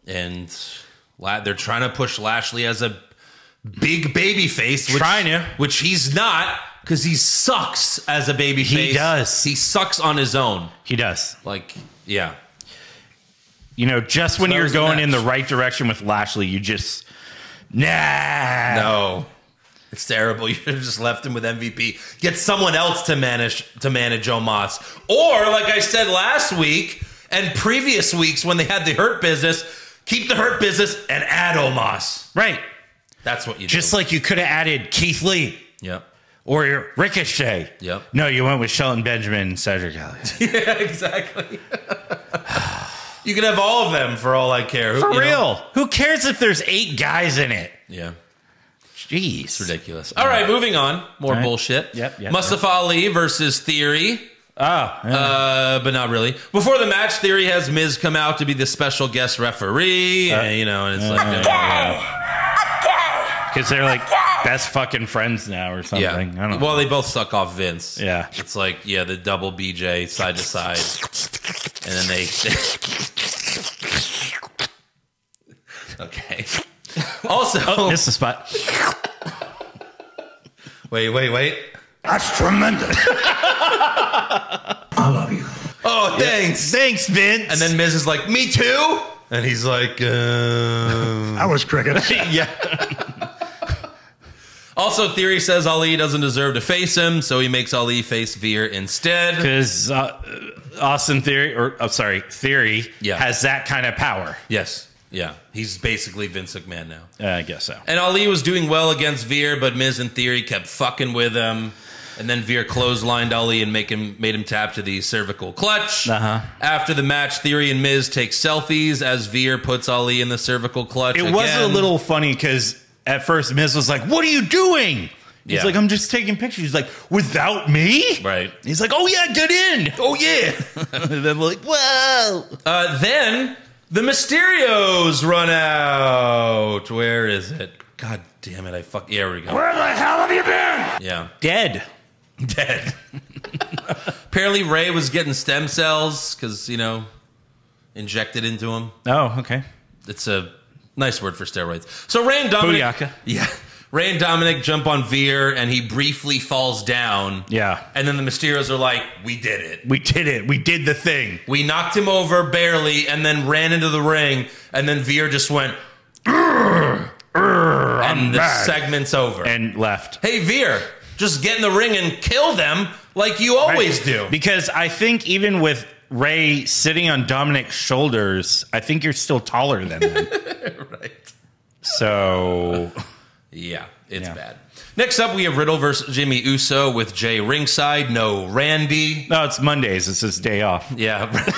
And they're trying to push Lashley as a big baby face. Which he's not, because he sucks as a baby face. He does. He sucks on his own. He does. Like, yeah. You know, just when that you're was the going in match. the right direction with Lashley, you just... Nah. No. It's terrible. You should have just left him with MVP. Get someone else to manage Omos. Or, like I said last week and previous weeks when they had the Hurt Business, keep the Hurt Business and add Omos. Right. That's what you do. Just like you could have added Keith Lee. Yep. Or Ricochet. Yep. No, you went with Sheldon Benjamin and Cedric Elliott. Yeah, exactly. You can have all of them for all I care. For real. Who cares if there's 8 guys in it? Yeah. Jeez. It's ridiculous. All right, moving on. More bullshit. Yep. Mustafa Ali versus Theory. Yeah. But not really. Before the match, Theory has Miz come out to be the special guest referee. And it's like... Because they're like best fucking friends now or something. Yeah. I don't know. Well, they both suck off Vince. Yeah. It's like, the double BJ side to side. And then they... Okay. Also... Missed the spot. Wait. That's tremendous. I love you. Oh, thanks. Thanks, Vince. And then Miz is like, me too? And he's like, That was cricket. yeah. Also, Theory says Ali doesn't deserve to face him, so he makes Ali face Veer instead. Because Theory Yeah. has that kind of power. Yes. Yeah. He's basically Vince McMahon now. I guess so. And Ali was doing well against Veer, but Miz and Theory kept fucking with him. And then Veer clotheslined Ali and made him tap to the cervical clutch. After the match, Theory and Miz take selfies as Veer puts Ali in the cervical clutch. It was a little funny because at first Miz was like, what are you doing? He's Yeah. like, I'm just taking pictures. He's like, without me? Right. He's like, oh yeah, get in. Oh, yeah. And then we're like, whoa. Then the Mysterios run out. Where is it? God damn it. Here we go. Where the hell have you been? Yeah. Dead. Apparently Ray was getting stem cells because, injected into him. Oh, okay. It's a nice word for steroids. So Ray and Dominic... Booyaka. Yeah. Ray and Dominic jump on Veer, and he briefly falls down. Yeah. And then the Mysterios are like, we did it. We did it. We did the thing. We knocked him over barely, and then ran into the ring, and then Veer just went... and the segment's over. And left. Hey, Veer, just get in the ring and kill them like you always do. Because I think even with Ray sitting on Dominic's shoulders, I think you're still taller than him. Right. So... Yeah, it's bad. Next up, we have Riddle versus Jimmy Uso with Jay ringside. No Randy. No, it's Mondays. It's his day off. Yeah.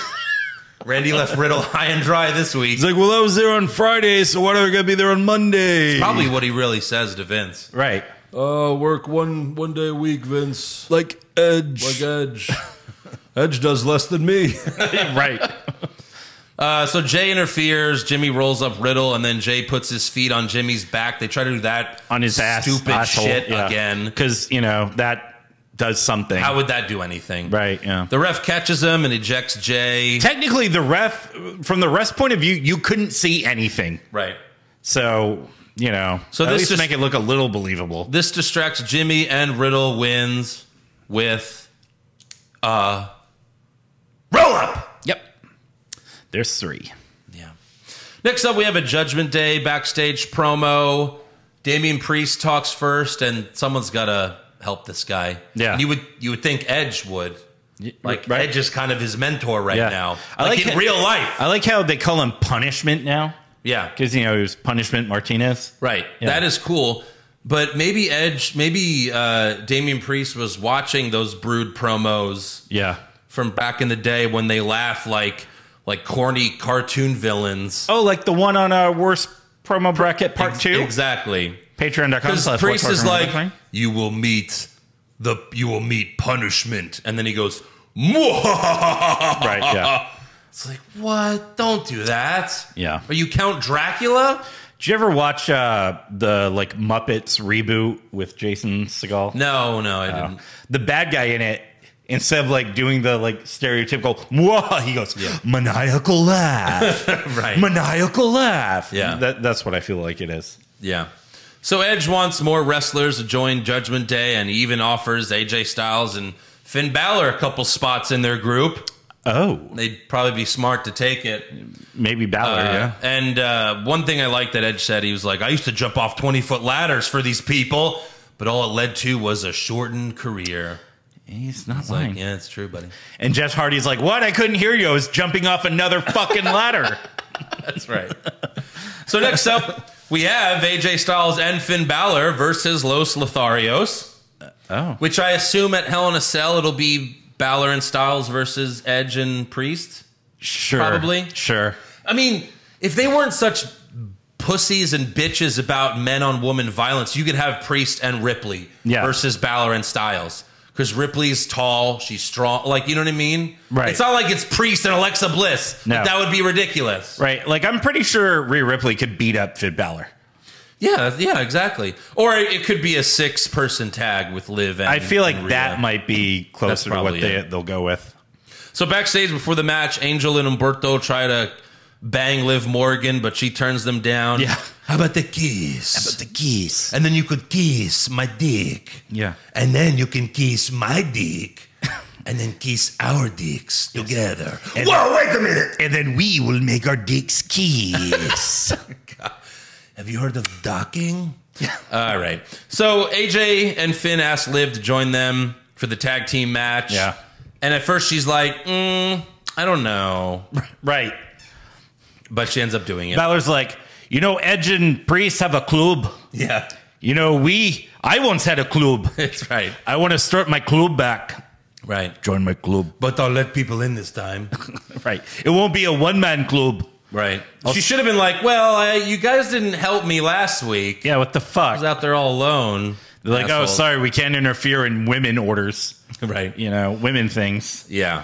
Randy left Riddle high and dry this week. He's like, well, I was there on Friday, so why do I got to be there on Monday? It's probably what he really says to Vince. Right. Work one day a week, Vince. Like Edge. Like Edge. Edge does less than me. Right. So Jay interferes. Jimmy rolls up Riddle, and then Jay puts his feet on Jimmy's back. They try to do that On his ass. stupid asshole. shit again. Because, that does something. How would that do anything? Right, yeah. The ref catches him and ejects Jay. Technically, from the ref's point of view, you couldn't see anything. Right. So, So at this least just- make it look a little believable. This distracts Jimmy, and Riddle wins with roll up. Yep. There's 3. Yeah. Next up, we have a Judgment Day backstage promo. Damian Priest talks first, and someone's got to help this guy. Yeah. And you would think Edge would. Like, right. Edge is kind of his mentor right Yeah. now. I like in real life. I like how they call him Punishment now. Yeah. Because, he was Punishment Martinez. Right. Yeah. That is cool. But maybe Damian Priest was watching those Brood promos Yeah. from back in the day when they laugh like corny cartoon villains. Oh, like the one on Worst Promo Bracket Part 2? Exactly. Patreon.com. Because Priest is like, you will meet punishment. And then he goes, Mwah! Right, yeah. It's like, what? Don't do that. Yeah. Are you Count Dracula? Did you ever watch the Muppets reboot with Jason Segel? No, I didn't. The bad guy in it, instead of doing the stereotypical "Mwah," he goes maniacal laugh, Right. Maniacal laugh. Yeah. That's what I feel like it is. Yeah. So Edge wants more wrestlers to join Judgment Day, and he even offers AJ Styles and Finn Balor a couple spots in their group. Oh, They'd probably be smart to take it. maybe Balor. Yeah. And one thing I like that Edge said, he was like, I used to jump off 20-foot ladders for these people, but all it led to was a shortened career. He's not It's lying. like, yeah, it's true, buddy. And Jeff Hardy's like, "What? I couldn't hear you. I was jumping off another fucking ladder." That's right. So next up, we have AJ Styles and Finn Balor versus Los Lotharios, Oh, which I assume at Hell in a Cell it'll be Balor and Styles versus Edge and Priest. sure, Probably. sure. I mean, if they weren't such pussies and bitches about men-on-woman violence, you could have Priest and Ripley versus Balor and Styles. Because Ripley's tall, she's strong. You know what I mean? Right. It's not like it's Priest and Alexa Bliss. No. That would be ridiculous. Right. I'm pretty sure Rhea Ripley could beat up Finn Balor. Yeah, exactly. Or it could be a 6-person tag with Liv and I feel like and that Rhea. might be closer to what probably it. they'll go with. So backstage before the match, Angel and Umberto try to bang Liv Morgan, but she turns them down. Yeah. How about the kiss? kiss? And then you could kiss my dick. Yeah. And then you can kiss my dick. And then kiss our dicks together. Whoa, wait a minute. And then we will make our dicks kiss. Have you heard of docking? All right. So AJ and Finn asked Liv to join them for the tag team match. Yeah. And at first she's like, I don't know. Right. But she ends up doing it. Balor's like, Edge and Priest have a club. Yeah. I once had a club. That's right. I want to start my club back. Right. Join my club. But I'll let people in this time. Right. It won't be a one-man club. Right. She should have been like, well, you guys didn't help me last week. Yeah, what the fuck? I was out there all alone. They're like, Assholes. oh, sorry, we can't interfere in women orders. Right. Women things. Yeah.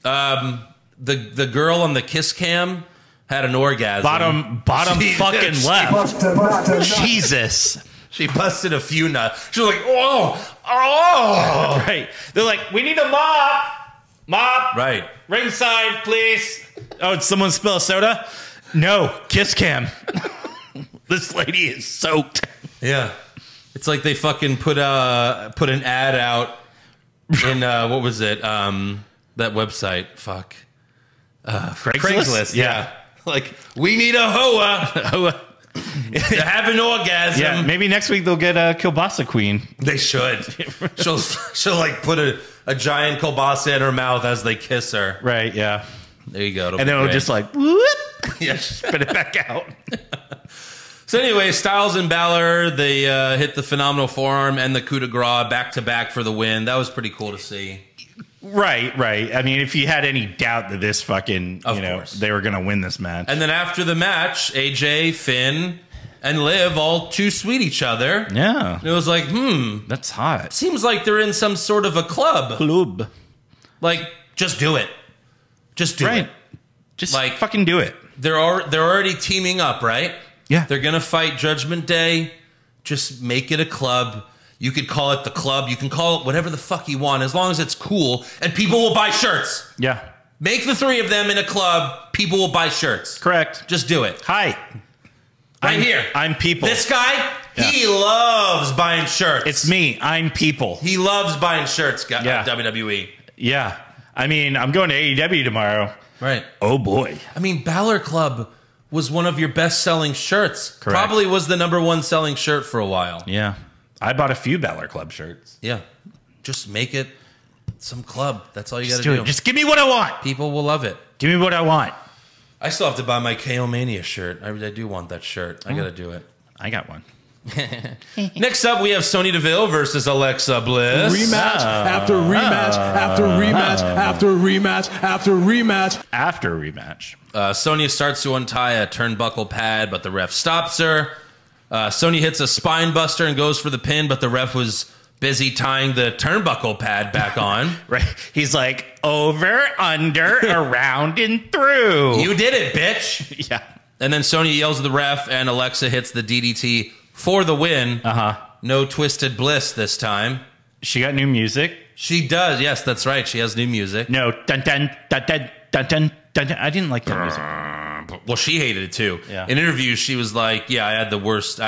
The girl on the kiss cam had an orgasm. Bottom She- fucking she- left. Jesus. She busted a few nuts. She was like, oh. Right. They're like, we need a mop. Mop. Right. Ringside, please. Oh, did someone spill soda? No. Kiss cam. This lady is soaked. Yeah. It's like they fucking put an ad out in, what was it? That website. Fuck. Craigslist. Yeah. Like, we need a hoa to have an orgasm. Yeah, maybe next week they'll get a Kielbasa Queen. They should. She'll like put a giant kielbasa in her mouth as they kiss her. Right, yeah. There you go. And then it'll just like, whoop, yeah. spit it back out. So anyway, Styles and Balor, they hit the phenomenal forearm and the coup de grace back-to-back for the win. That was pretty cool to see. Right. I mean, if you had any doubt that this fucking, they were going to win this match. And then after the match, AJ, Finn, and Liv all too sweet each other. Yeah. And it was like, That's hot. seems like they're in some sort of a club. Like, just do it. Just do it. Just like, fucking do it. They're already teaming up, right? Yeah. They're going to fight Judgment Day. Just make it a club. You could call it the club. You can call it whatever the fuck you want, as long as it's cool and people will buy shirts. Yeah. Make the three of them in a club. People will buy shirts. Correct. Just do it. Hi. Here. I'm people. This guy, he loves buying shirts. It's me. I'm people. He loves buying shirts, WWE. Yeah. I mean, I'm going to AEW tomorrow. Right. Oh, boy. I mean, Balor Club was one of your best-selling shirts. Correct. Probably was the #1 selling shirt for a while. Yeah. I bought a few Balor Club shirts. Yeah. Just make it some club. That's all you got to do do. it. Just give me what I want. People will love it. Give me what I want. I still have to buy my KO Mania shirt. I do want that shirt. I got to do it. I got one. Next up, we have Sonya Deville versus Alexa Bliss. Rematch after rematch after rematch after rematch after rematch. After rematch. Sonya starts to untie a turnbuckle pad, but the ref stops her. Sonya hits a spine buster and goes for the pin, but the ref was busy tying the turnbuckle pad back on. Right. He's like, over, under, around, and through. You did it, bitch. Yeah. And then Sonya yells at the ref, and Alexa hits the DDT for the win. No Twisted Bliss this time. She got new music. She does. Yes, that's right. She has new music. No. Dun, dun, dun, dun, dun, dun, dun, dun. I didn't like that music. Well, she hated it too. Yeah. In interviews, she was like, "Yeah, I have the worst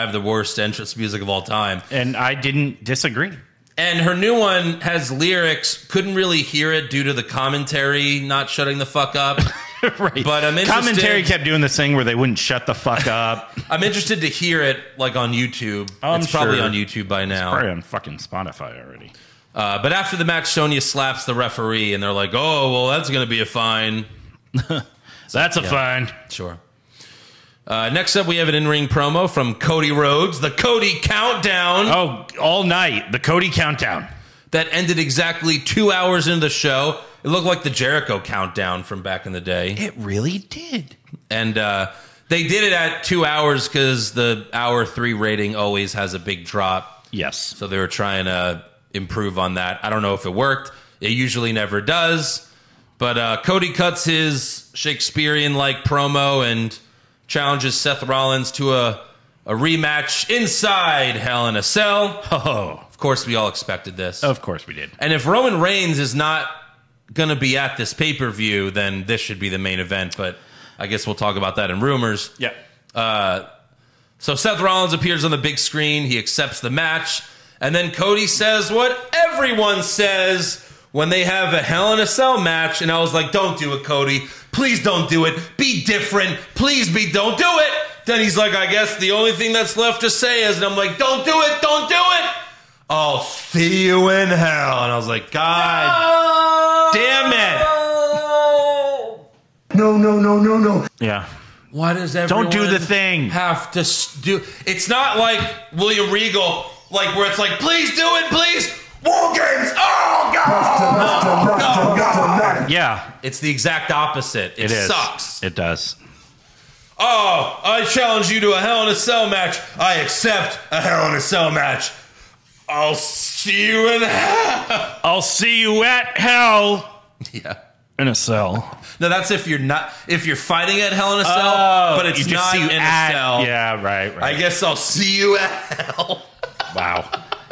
entrance music of all time," and I didn't disagree. And her new one has lyrics. Couldn't really hear it due to the commentary not shutting the fuck up. Right. But I'm interested. Commentary kept doing this thing where they wouldn't shut the fuck up. I'm interested to hear it like on YouTube. I'm it's probably sure. on YouTube by now. It's probably on fucking Spotify already. But after the match, Sonya slaps the referee, and they're like, "Oh, well, that's going to be a fine." That's a fine. Sure. Next up, we have an in-ring promo from Cody Rhodes, the Cody Countdown. Oh, all night. The Cody Countdown. That ended exactly 2 hours into the show. It looked like the Jericho Countdown from back in the day. It really did. And they did it at 2 hours because the hour 3 rating always has a big drop. Yes. So they were trying to improve on that. I don't know if it worked. It usually never does. But Cody cuts his Shakespearean-like promo and challenges Seth Rollins to a rematch inside Hell in a Cell. Oh. Of course, we all expected this. Of course we did. And if Roman Reigns is not going to be at this pay-per-view, then this should be the main event. But I guess we'll talk about that in rumors. Yeah. So Seth Rollins appears on the big screen. He accepts the match. And then Cody says what everyone says when they have a Hell in a Cell match. And I was like, don't do it, Cody. Please don't do it. Be different. Please don't do it. Then he's like, I guess the only thing that's left to say is, and I'm like, don't do it. Don't do it. I'll see you in hell. And I was like, God damn it. No. Yeah. Why does everyone Don't do the thing. have to do? It's not like William Regal, like where it's like, please do it, please. War Games. Oh God. Yeah. It's the exact opposite. It is. sucks. It does. Oh, I challenge you to a Hell in a Cell match. I accept a Hell in a Cell match. I'll see you in hell. I'll see you at hell. Yeah. In a cell. No, that's if you're fighting at Hell in a Cell, but it's not in a cell. Yeah, right. I guess I'll see you at hell. Wow.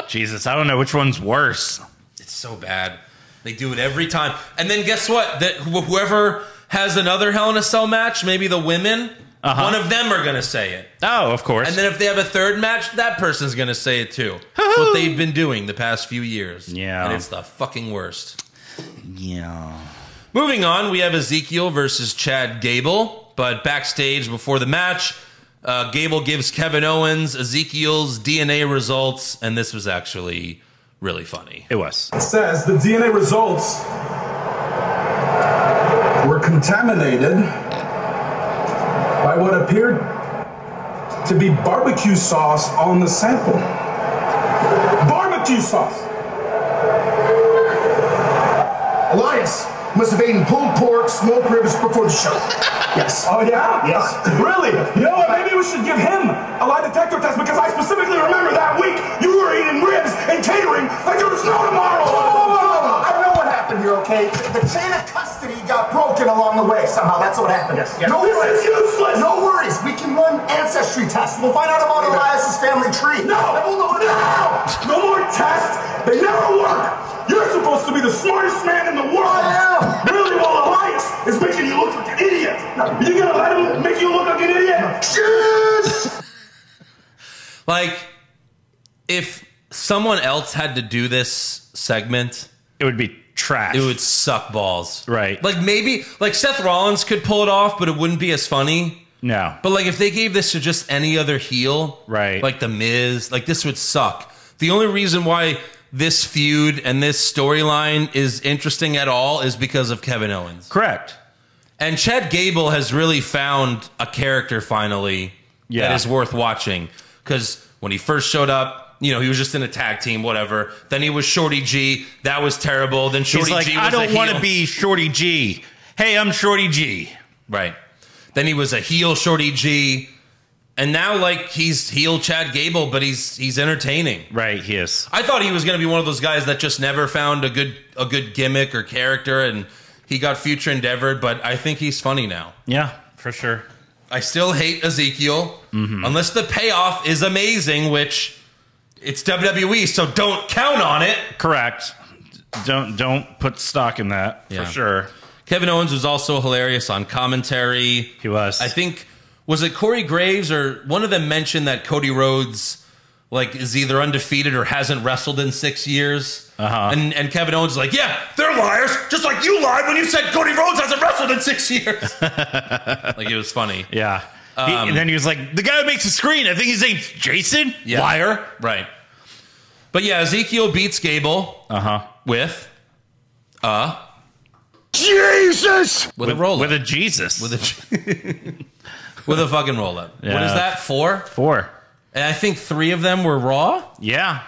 Jesus, I don't know which one's worse. It's so bad. They do it every time. And then guess what? That whoever has another Hell in a Cell match, maybe the women, one of them are going to say it. Oh, of course. And then if they have a third match, that person's going to say it too. That's what they've been doing the past few years. Yeah. And it's the fucking worst. Yeah. Moving on, we have Ezekiel versus Chad Gable. But backstage before the match, Gable gives Kevin Owens Ezekiel's DNA results. And this was actually really funny. It was. It says the DNA results were contaminated by what appeared to be barbecue sauce on the sample. Barbecue sauce. Elias must have eaten pulled pork, smoked ribs before the show. Yes. Oh, yeah? Yes. Really? You know what? Maybe we should give him a lie detector test because I specifically remember that week you were eating ribs and catering like there was no tomorrow. I know what happened here, okay? The chain of custody got broken along the way somehow. That's what happened. Yes. No This worries. is useless. No worries. We can run ancestry tests. We'll find out about Elias's family tree. No! No more tests. They never work. You're supposed to be the smartest man in the world. I am. Really, well, Elias is making you look like an idiot. Are you gonna let him make you look like an idiot? Yes. Like, if someone else had to do this segment, It would be trash. it would suck balls. Right. Like, maybe, like, Seth Rollins could pull it off, but it wouldn't be as funny. No. But, like, if they gave this to just any other heel, Right. like The Miz, like, this would suck. The only reason why this feud and this storyline is interesting at all is because of Kevin Owens. Correct. And Chad Gable has really found a character finally that is worth watching. Because when he first showed up, you know, he was just in a tag team, whatever. Then he was Shorty G. That was terrible. Then Shorty He's like, G was I don't want to be Shorty G. Hey, I'm Shorty G. Right. Then he was a heel Shorty G. And now, like, he's heel Chad Gable, but he's entertaining. Right, he is. I thought he was going to be one of those guys that just never found a good gimmick or character, and he got future endeavored, but I think he's funny now. Yeah, for sure. I still hate Ezekiel, unless the payoff is amazing, which it's WWE, so don't count on it. Correct. Don't put stock in that, Yeah. for sure. Kevin Owens was also hilarious on commentary. He was. I think, was it Corey Graves or one of them mentioned that Cody Rhodes like is either undefeated or hasn't wrestled in 6 years? And Kevin Owens is like, yeah, they're liars, just like you lied when you said Cody Rhodes hasn't wrestled in 6 years. Like, it was funny. Yeah. And then he was like, the guy who makes the screen, I think his name's Jason? Yeah. Liar. Right. But yeah, Ezekiel beats Gable with Jesus. a roll-up. With a Jesus. With a with a fucking roll-up. Yeah. What is that, 4? 4. And I think 3 of them were Raw. Yeah.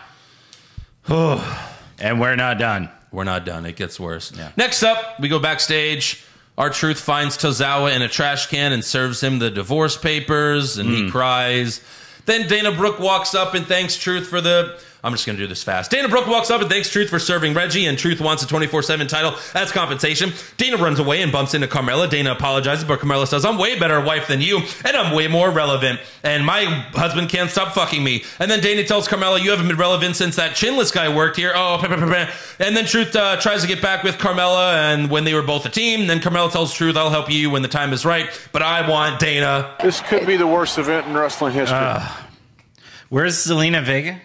And we're not done. We're not done. It gets worse. Yeah. Next up, we go backstage. R-Truth finds Tozawa in a trash can and serves him the divorce papers, and he cries. Then Dana Brooke walks up and thanks Truth for the... I'm just going to do this fast. Dana Brooke walks up and thanks Truth for serving Reggie, and Truth wants a 24/7 title as compensation. Dana runs away and bumps into Carmella. Dana apologizes, but Carmella says, I'm way better wife than you, and I'm way more relevant, and my husband can't stop fucking me. And then Dana tells Carmella, you haven't been relevant since that chinless guy worked here. And then Truth tries to get back with Carmella, and when they were both a team, then Carmella tells Truth, I'll help you when the time is right, but I want Dana. This could be the worst event in wrestling history. Where's Zelina Vega?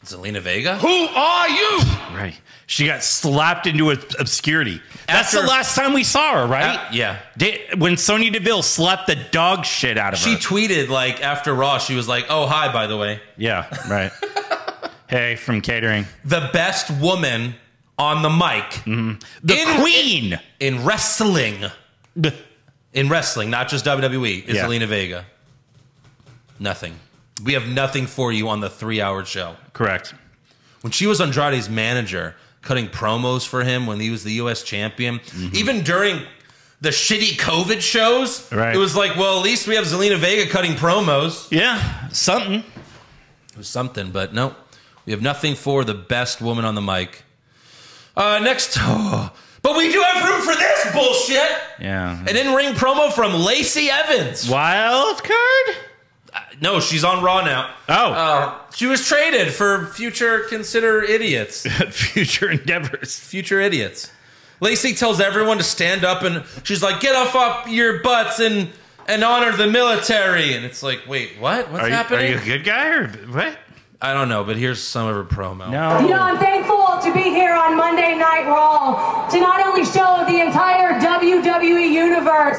Zelina Vega? Who are you? Right. She got slapped into obscurity. That's the last time we saw her, right? Yeah. When Sonya Deville slapped the dog shit out of her. She tweeted, like, after Raw, she was like, oh, hi, by the way. Yeah, right. Hey, from catering. The best woman on the mic. The queen! In wrestling. In wrestling, not just WWE, is Zelina Vega. Nothing. We have nothing for you on the 3-hour show. Correct. When she was Andrade's manager, cutting promos for him when he was the U.S. champion, even during the shitty COVID shows, it was like, well, at least we have Zelina Vega cutting promos. Yeah, something. It was something, but no. We have nothing for the best woman on the mic. Next... but we do have room for this bullshit! Yeah. An in-ring promo from Lacey Evans. Wild card? No, she's on Raw now. Oh. She was traded for future consider idiots. Future endeavors. Future idiots. Lacey tells everyone to stand up, and she's like, get off your butts and honor the military. And it's like, wait, what? What's happening? Are you a good guy or what? I don't know, but here's some of her promo. No. You know, I'm thankful to be here on Monday Night Raw to not only show the entire WWE universe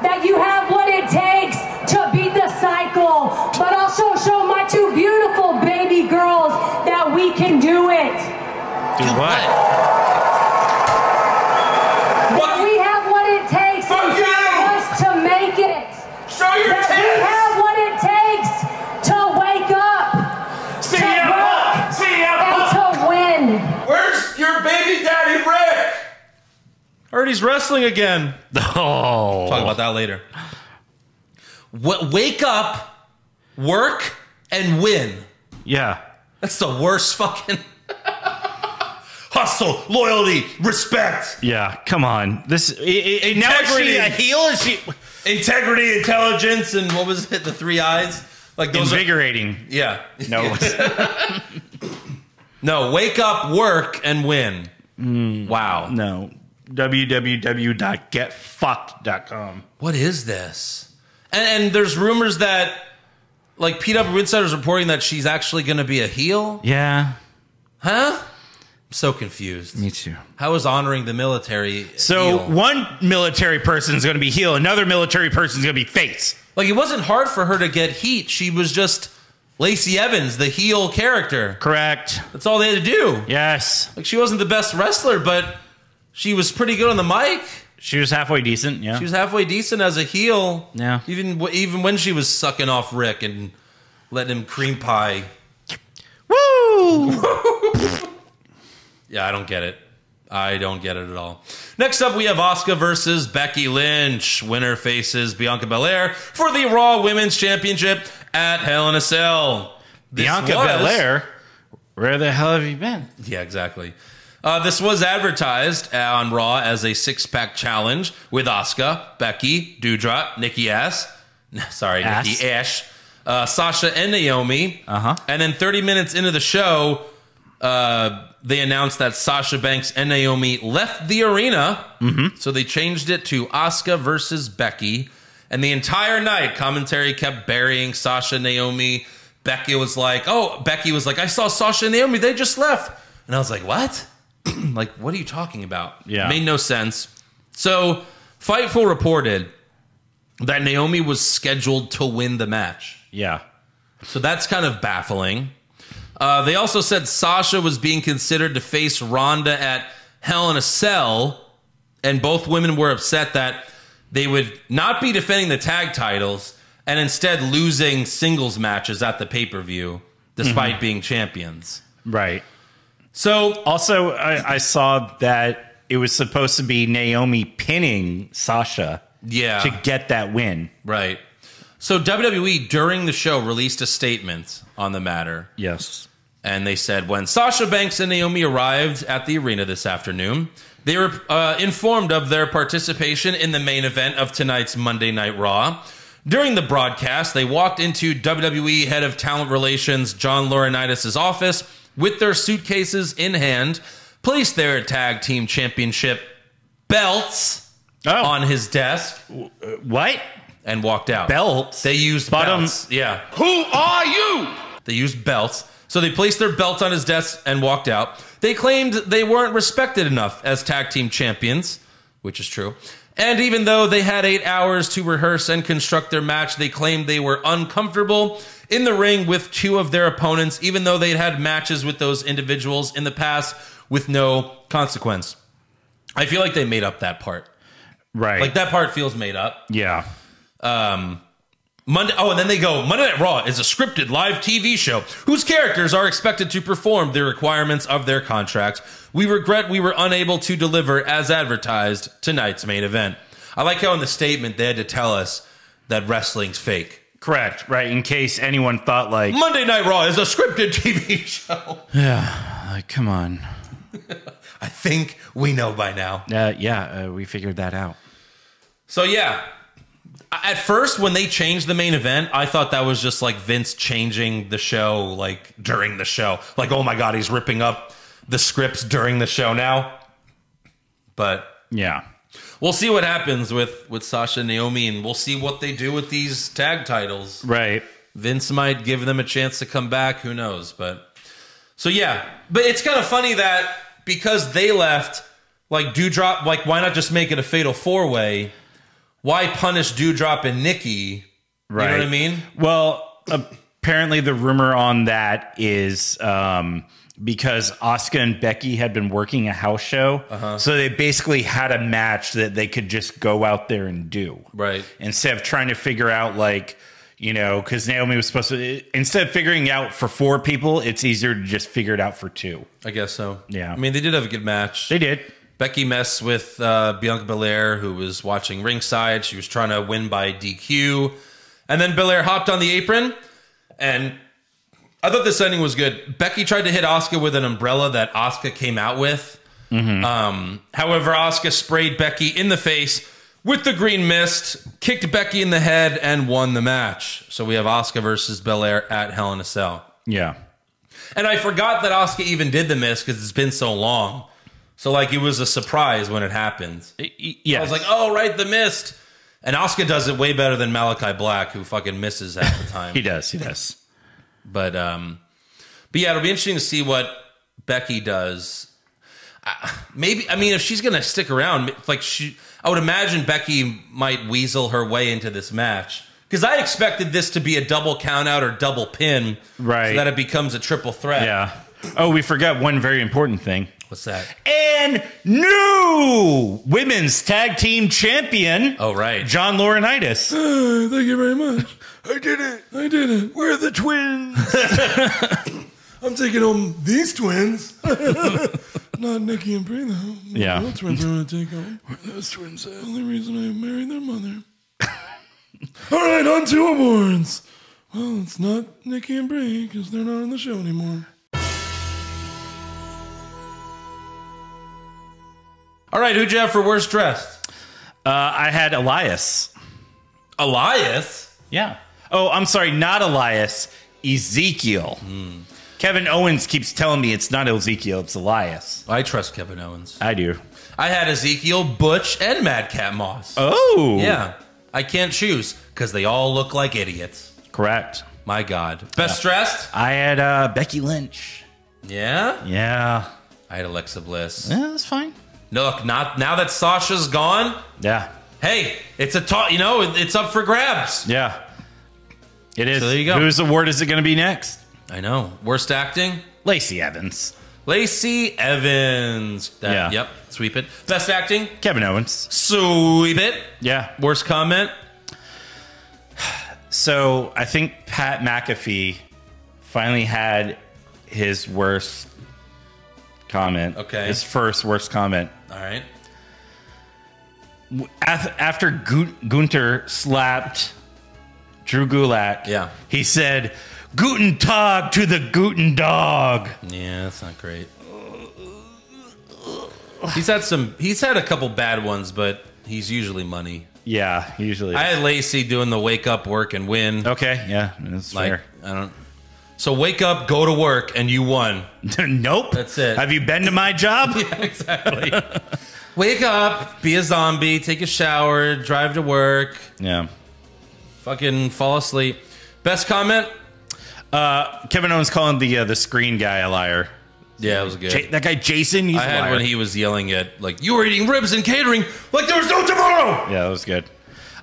that you have what it takes to beat the cycle, but also show my 2 beautiful baby girls that we can do it. Do what? That we have what it takes Fuck you! us to make it. Show your That we Birdie's wrestling again. Oh. Talk about that later. Wake up, work, and win. Yeah. That's the worst fucking... Hustle, loyalty, respect. Yeah, come on. Now is she a heel? Is she... Integrity, intelligence, and what was it? The 3 eyes? Like those invigorating. Yeah. No. No, wake up, work, and win. Wow. No. www.getfucked.com. What is this? And there's rumors that, like, PW Insider's reporting that she's actually going to be a heel? Yeah. Huh? I'm so confused. Me too. How is honoring the military So heel? one military person is going to be heel. Another military person is going to be face. Like, it wasn't hard for her to get heat. She was just Lacey Evans, the heel character. Correct. That's all they had to do. Yes. Like, she wasn't the best wrestler, but she was pretty good on the mic. She was halfway decent, yeah. She was halfway decent as a heel. Yeah. Even when she was sucking off Rick and letting him cream pie. Woo! Yeah, I don't get it. I don't get it at all. Next up, we have Asuka versus Becky Lynch. Winner faces Bianca Belair for the Raw Women's Championship at Hell in a Cell. Bianca Belair? Where the hell have you been? Yeah, exactly. This was advertised on Raw as a 6-pack challenge with Asuka, Becky, Doudrop, Nikki Ash, Sasha, and Naomi. And then 30 minutes into the show, they announced that Sasha Banks and Naomi left the arena. So they changed it to Asuka versus Becky. And the entire night, commentary kept burying Sasha and Naomi. Becky was like, I saw Sasha and Naomi. They just left. And I was like, what? Like, what are you talking about? Yeah. Made no sense. So Fightful reported that Naomi was scheduled to win the match. Yeah. So that's kind of baffling. They also said Sasha was being considered to face Ronda at Hell in a Cell, and both women were upset that they would not be defending the tag titles and instead losing singles matches at the pay-per-view, despite being champions. Right. So also, I saw that it was supposed to be Naomi pinning Sasha to get that win. Right. So WWE, during the show, released a statement on the matter. Yes. And they said, when Sasha Banks and Naomi arrived at the arena this afternoon, they were informed of their participation in the main event of tonight's Monday Night Raw. During the broadcast, they walked into WWE Head of Talent Relations John Laurinaitis' office with their suitcases in hand, placed their tag team championship belts on his desk. What? And walked out. Belts? They used belts. Yeah. Who are you? They used belts. So they placed their belts on his desk and walked out. They claimed they weren't respected enough as tag team champions, which is true. And even though they had 8 hours to rehearse and construct their match, they claimed they were uncomfortable in the ring with 2 of their opponents, even though they'd had matches with those individuals in the past with no consequence. I feel like they made up that part. Right. Like, that part feels made up. Yeah. And then they go, Monday Night Raw is a scripted live TV show whose characters are expected to perform the requirements of their contracts. We regret we were unable to deliver as advertised tonight's main event. I like how in the statement they had to tell us that wrestling's fake. Correct. Right. In case anyone thought like Monday Night Raw is a scripted TV show. Yeah. Like, come on. I think we know by now. We figured that out. So yeah. At first, when they changed the main event, I thought that was just like Vince changing the show, like during the show. Like, oh my God, he's ripping up the scripts during the show now. But yeah, we'll see what happens with Sasha and Naomi, and we'll see what they do with these tag titles. Right. Vince might give them a chance to come back. Who knows? But so yeah, but it's kind of funny that because they left, like Doudrop, like why not just make it a fatal 4-way? Why punish Doudrop and Nikki? Right. You know what I mean? Well, apparently the rumor on that is because Asuka and Becky had been working a house show. So they basically had a match that they could just go out there and do. Right. Instead of trying to figure out like, you know, because Naomi was supposed to, instead of figuring out for 4 people, it's easier to just figure it out for 2. I guess so. Yeah. I mean, they did have a good match. They did. Becky messed with Bianca Belair, who was watching ringside. She was trying to win by DQ. And then Belair hopped on the apron, and I thought this ending was good. Becky tried to hit Asuka with an umbrella that Asuka came out with. However, Asuka sprayed Becky in the face with the green mist, kicked Becky in the head, and won the match. So we have Asuka versus Belair at Hell in a Cell. Yeah. And I forgot that Asuka even did the mist because it's been so long. So, like, it was a surprise when it happened. Yeah. I was like, oh, right, the mist. And Asuka does it way better than Malachi Black, who fucking misses half the time. He does. But yeah, it'll be interesting to see what Becky does. Maybe, I mean, if she's going to stick around, like, I would imagine Becky might weasel her way into this match. Because I expected this to be a double countout or double pin. Right. So that it becomes a triple threat. Yeah. Oh, we forgot one very important thing. What's that? And new women's tag team champion. Oh, right. John Laurinaitis. Thank you very much. I did it. We're the twins. I'm taking on these twins. Not Nikki and Brie, though. Yeah. What twins I'm going to take on? Those twins are the only reason I married their mother. All right, on to awards. Well, it's not Nikki and Brie because they're not on the show anymore. All right, who'd you have for worst dressed? I had Elias. Elias? Yeah. Oh, I'm sorry, not Elias. Ezekiel. Kevin Owens keeps telling me it's not Ezekiel, it's Elias. I trust Kevin Owens. I do. I had Ezekiel, Butch, and Madcap Moss. Oh. Yeah. I can't choose because they all look like idiots. Correct. My God. Best dressed? I had Becky Lynch. Yeah? Yeah. I had Alexa Bliss. Yeah, that's fine. Look, now that Sasha's gone, Yeah. hey, it's it's up for grabs. Yeah. It is. So there you go. Whose award is it going to be next? I know. Worst acting? Lacey Evans. Lacey Evans. Yeah. Yep. Sweep it. Best acting? Kevin Owens. Sweep it. Yeah. Worst comment? So I think Pat McAfee finally had his worst comment. Okay. His first worst comment. All right. After Gunter slapped Drew Gulak, Yeah. he said, "Guten Tag to the Guten Dog." Yeah, that's not great. He's had a couple bad ones, but he's usually money. Yeah, usually. I had Lacey doing the wake up, work, and win. Okay, yeah, that's fair. So wake up, go to work, and you won. Nope. That's it. Have you been to my job? Yeah, exactly. Wake up, be a zombie, take a shower, drive to work, Yeah. fucking fall asleep. Best comment? Kevin Owens calling the screen guy a liar. Yeah, it was good. That guy Jason, he's I a had liar. when he was yelling at, like, you were eating ribs and catering like there was no tomorrow. Yeah, that was good.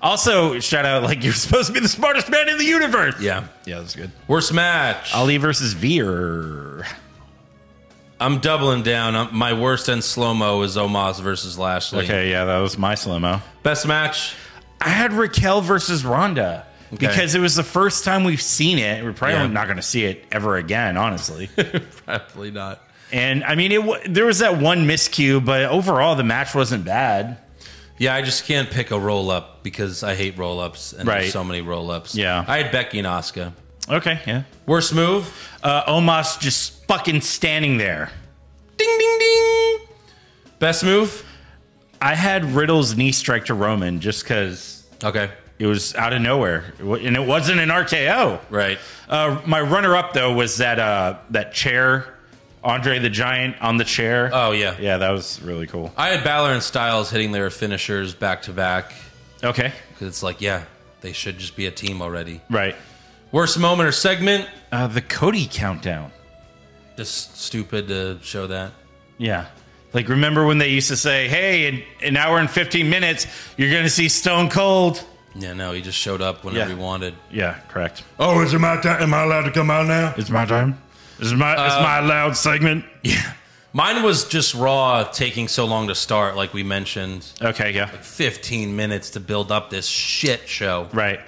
Also, shout out, like, you're supposed to be the smartest man in the universe. Yeah. Yeah, that was good. Worst match? Ali versus Veer. I'm doubling down. My worst and slow-mo is Omos versus Lashley. Okay, yeah, that was my slow-mo. Best match? I had Raquel versus Ronda. Okay. Because it was the first time we've seen it. We're probably Yeah. not going to see it ever again, honestly. Probably not. And, I mean, there was that one miscue, but overall, the match wasn't bad. Yeah, I just can't pick a roll-up because I hate roll-ups, and Right. there's so many roll-ups. Yeah. I had Becky and Asuka. Okay, yeah. Worst move? Omos just fucking standing there. Ding, ding, ding. Best move? I had Riddle's knee strike to Roman just because Okay. it was out of nowhere. And it wasn't an RKO. Right. My runner-up, though, was that chair, Andre the Giant on the chair. Oh, yeah. Yeah, that was really cool. I had Balor and Styles hitting their finishers back-to-back. Okay. Because it's like, yeah, they should just be a team already. Right. Worst moment or segment? The Cody countdown. Just stupid to show that. Yeah. Like, remember when they used to say, hey, in an hour and 15 minutes, you're going to see Stone Cold? Yeah, no, he just showed up whenever he wanted. Yeah, correct. Oh, is it my time? Am I allowed to come out now? It's my time. It's my loud segment. Yeah. Mine was just Raw taking so long to start, like we mentioned. Okay, yeah. 15 minutes to build up this shit show. Right.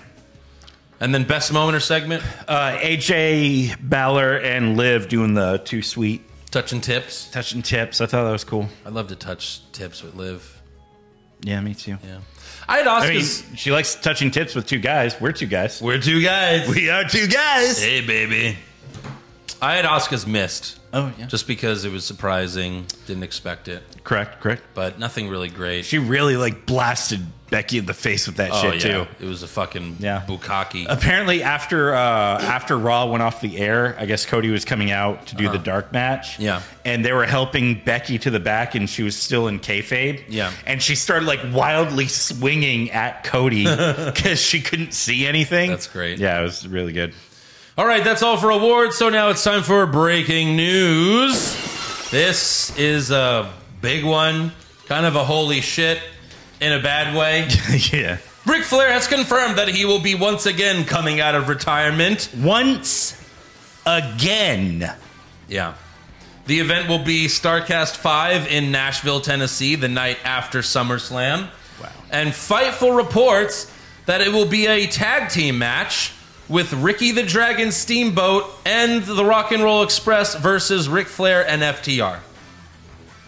And then best moment or segment? AJ, Balor, and Liv doing the too sweet. Touching tips. Touching tips. I thought that was cool. I'd love to touch tips with Liv. Yeah, me too. Yeah. I had Asuka's. I mean, she likes touching tips with two guys. We're two guys. We're two guys. We are two guys. Hey, baby. I had Asuka's missed. Oh, yeah. Just because it was surprising. Didn't expect it. Correct. But nothing really great. She really blasted Becky in the face with that shit too. It was a fucking bukkake. Apparently, after Raw went off the air, I guess Cody was coming out to do the dark match. Yeah, and they were helping Becky to the back, and she was still in kayfabe. Yeah, and she started wildly swinging at Cody because she couldn't see anything. That's great. Yeah, it was really good. All right, that's all for awards. So now it's time for breaking news. This is a big one, kind of a holy shit in a bad way. Yeah. Ric Flair has confirmed that he will be once again coming out of retirement. Once again. Yeah. The event will be StarCast 5 in Nashville, Tennessee, the night after SummerSlam. Wow. And Fightful reports that it will be a tag team match with Ricky the Dragon Steamboat and the Rock and Roll Express versus Ric Flair and FTR.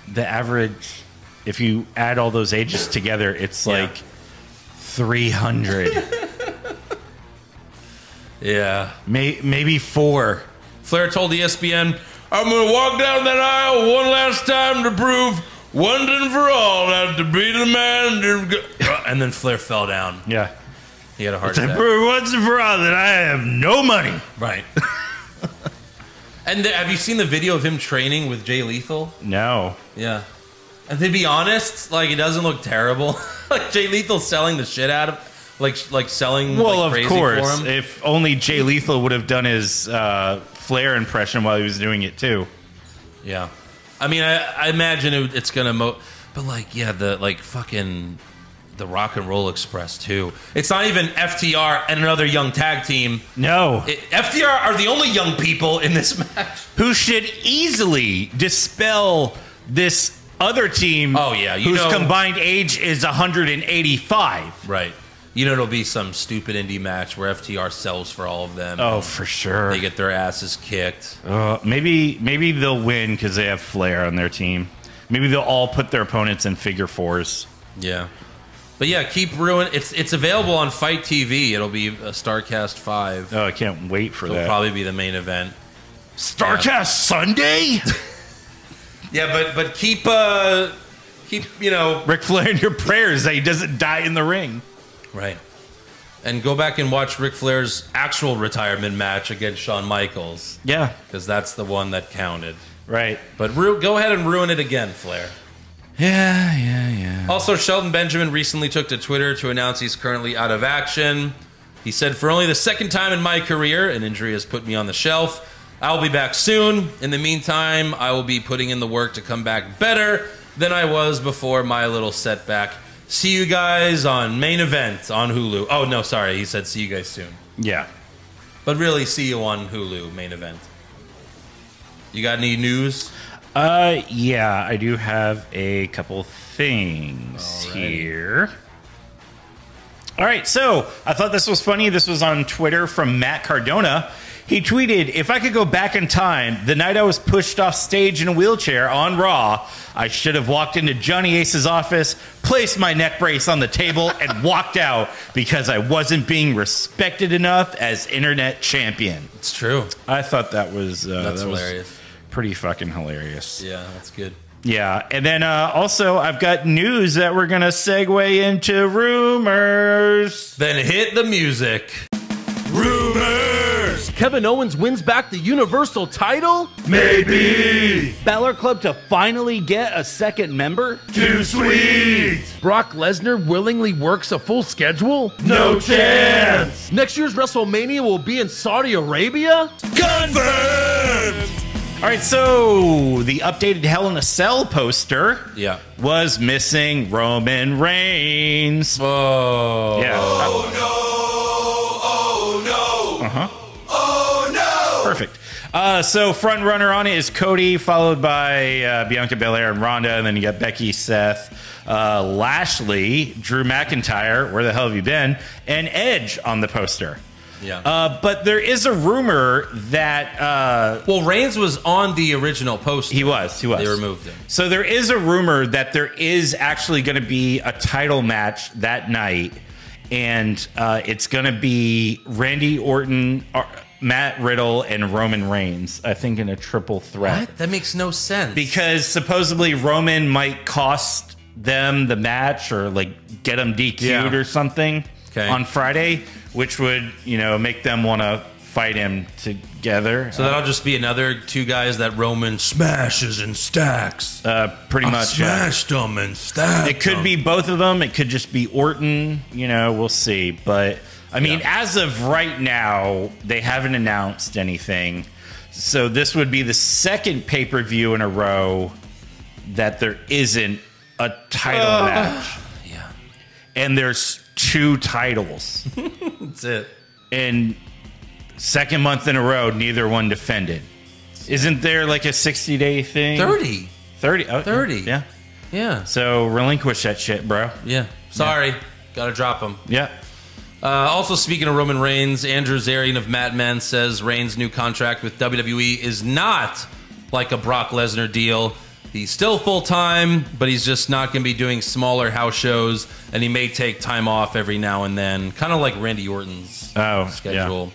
The average, if you add all those ages together, it's like 300. Yeah. Maybe 4. Flair told ESPN, I'm going to walk down that aisle one last time to prove one and for all that to be the man. And then Flair fell down. Yeah. He had a heart attack. To prove once and for all that I have no money. Right. And have you seen the video of him training with Jay Lethal? No. Yeah. And to be honest, it doesn't look terrible. Jay Lethal's selling the shit out of, selling crazy of course. for him. If only Jay Lethal would have done his Flair impression while he was doing it too. Yeah. I mean, I imagine it's gonna but the Rock and Roll Express too. It's not even FTR and another young tag team. No. FTR are the only young people in this match. Who should easily dispel this other team whose combined age is 185. Right. It'll be some stupid indie match where FTR sells for all of them. Oh, for sure. They get their asses kicked. Maybe they'll win because they have Flair on their team. Maybe they'll all put their opponents in figure 4s. Yeah. But yeah, keep ruining. It's available on Fight TV. It'll be a StarCast 5. Oh, I can't wait for that. It'll probably be the main event. StarCast Sunday? Yeah, but keep Ric Flair in your prayers that he doesn't die in the ring. Right. And go back and watch Ric Flair's actual retirement match against Shawn Michaels. Yeah. Because that's the one that counted. Right. But go ahead and ruin it again, Flair. Yeah. Also, Sheldon Benjamin recently took to Twitter to announce he's currently out of action. He said, for only the second time in my career, an injury has put me on the shelf. I'll be back soon. In the meantime, I will be putting in the work to come back better than I was before my little setback. See you guys on Main Event on Hulu. Oh, no, sorry. He said see you guys soon. Yeah. But really, see you on Hulu, Main Event. You got any news? Yeah, I do have a couple things here. All right, so I thought this was funny. This was on Twitter from Matt Cardona. He tweeted, if I could go back in time, the night I was pushed off stage in a wheelchair on Raw, I should have walked into Johnny Ace's office, placed my neck brace on the table, and walked out because I wasn't being respected enough as internet champion. It's true. I thought that was that's hilarious. Pretty fucking hilarious. Yeah, that's good. Yeah, and then also I've got news that we're going to segue into rumors. Then hit the music. Rumors! Kevin Owens wins back the Universal title? Maybe! Balor Club to finally get a second member? Too sweet! Brock Lesnar willingly works a full schedule? No chance! Next year's WrestleMania will be in Saudi Arabia? Confirmed! All right, so the updated Hell in a Cell poster was missing Roman Reigns. Oh. Yeah. Oh, no! Oh, no! Uh-huh. Oh, no! Perfect. So front runner on it is Cody, followed by Bianca Belair and Ronda, and then you got Becky, Seth, Lashley, Drew McIntyre, where the hell have you been, and Edge on the poster. Yeah. But there is a rumor that well, Reigns was on the original poster. He was. They removed him. So there is a rumor that there is actually going to be a title match that night, and it's going to be Randy Orton, Matt Riddle, and Roman Reigns, I think, in a triple threat. What? That makes no sense. Because supposedly Roman might cost them the match or like get them DQ'd or something on Friday, which would, make them want to fight him together. So that'll just be another two guys that Roman smashes and stacks. Pretty much. Smashed them and stacked It could be both of them. It could just be Orton. We'll see. But I mean, as of right now, they haven't announced anything. So this would be the second pay-per-view in a row that there isn't a title match. Yeah. And there's 2 titles. That's it. And second month in a row, neither one defended. Isn't there like a 60-day thing? 30. 30. Oh, 30. Yeah. Yeah. So relinquish that shit, bro. Yeah. Sorry. Gotta drop him. Yeah. Also, speaking of Roman Reigns, Andrew Zarian of Mad Men says Reigns' new contract with WWE is not like a Brock Lesnar deal. He's still full-time, but he's just not going to be doing smaller house shows, and he may take time off every now and then, kind of like Randy Orton's schedule.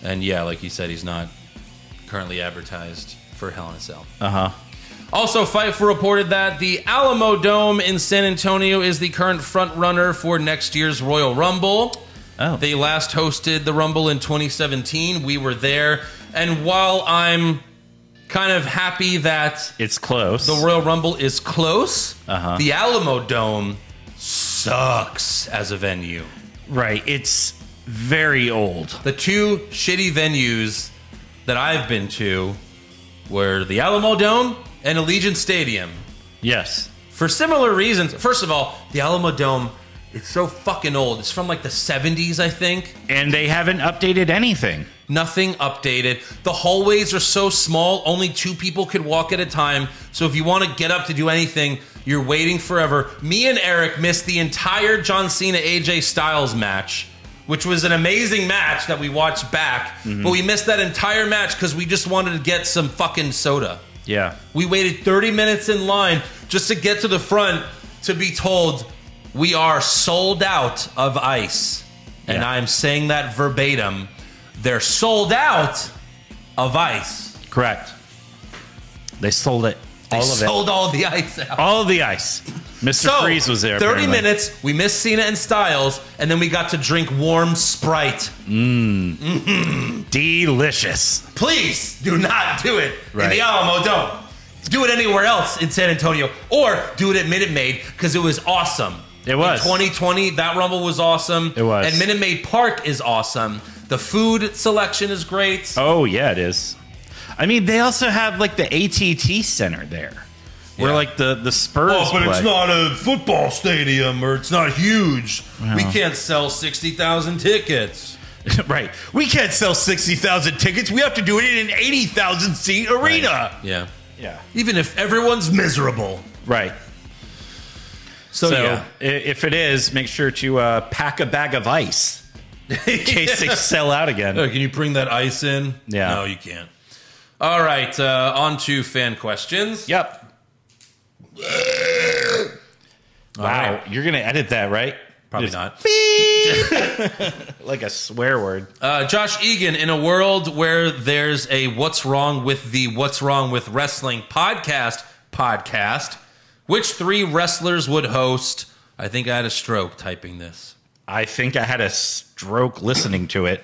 Yeah. And yeah, like you said, he's not currently advertised for Hell in a Cell. Also, Fightful reported that the Alamo Dome in San Antonio is the current front runner for next year's Royal Rumble. They last hosted the Rumble in 2017. We were there. And while I'm kind of happy that it's close, the Royal Rumble is close, the Alamo Dome sucks as a venue. Right. It's very old. The 2 shitty venues that I've been to were the Alamo Dome and Allegiant Stadium. Yes. For similar reasons. First of all, the Alamo Dome, it's so fucking old. It's from like the 70s, I think. And they haven't updated anything. Nothing updated. The hallways are so small, only 2 people could walk at a time. So if you want to get up to do anything, you're waiting forever. Me and Eric missed the entire John Cena AJ Styles match, which was an amazing match that we watched back. But we missed that entire match because we just wanted to get some fucking soda. Yeah. We waited 30 minutes in line just to get to the front to be told we are sold out of ice. And I'm saying that verbatim. They're sold out of ice. Correct. They sold it. They sold all the ice out. All of the ice. Mr. Freeze was there. 30 minutes, we missed Cena and Styles, and then we got to drink warm Sprite. Delicious. Please do not do it in the Alamo Dome. Do it anywhere else in San Antonio, or do it at Minute Maid, because it was awesome. It was. In 2020, that Rumble was awesome. It was. And Minute Maid Park is awesome. The food selection is great. Oh, yeah, it is. I mean, they also have like the AT&T Center there, where like the Spurs but play. it's not a football stadium, or it's not huge. Well, we can't sell 60,000 tickets. Right. We can't sell 60,000 tickets. We have to do it in an 80,000 seat arena. Right. Yeah. Yeah. Even if everyone's miserable. Right. So yeah. If it is, make sure to pack a bag of ice in case they sell out again. Can you bring that ice in? Yeah. No, you can't. All right. On to fan questions. Yep. Wow. Right. You're going to edit that, right? Probably not. Like a swear word. Josh Egan, in a world where there's a What's Wrong with the What's Wrong with Wrestling podcast, which 3 wrestlers would host? I think I had a stroke typing this. I think I had a stroke listening to it.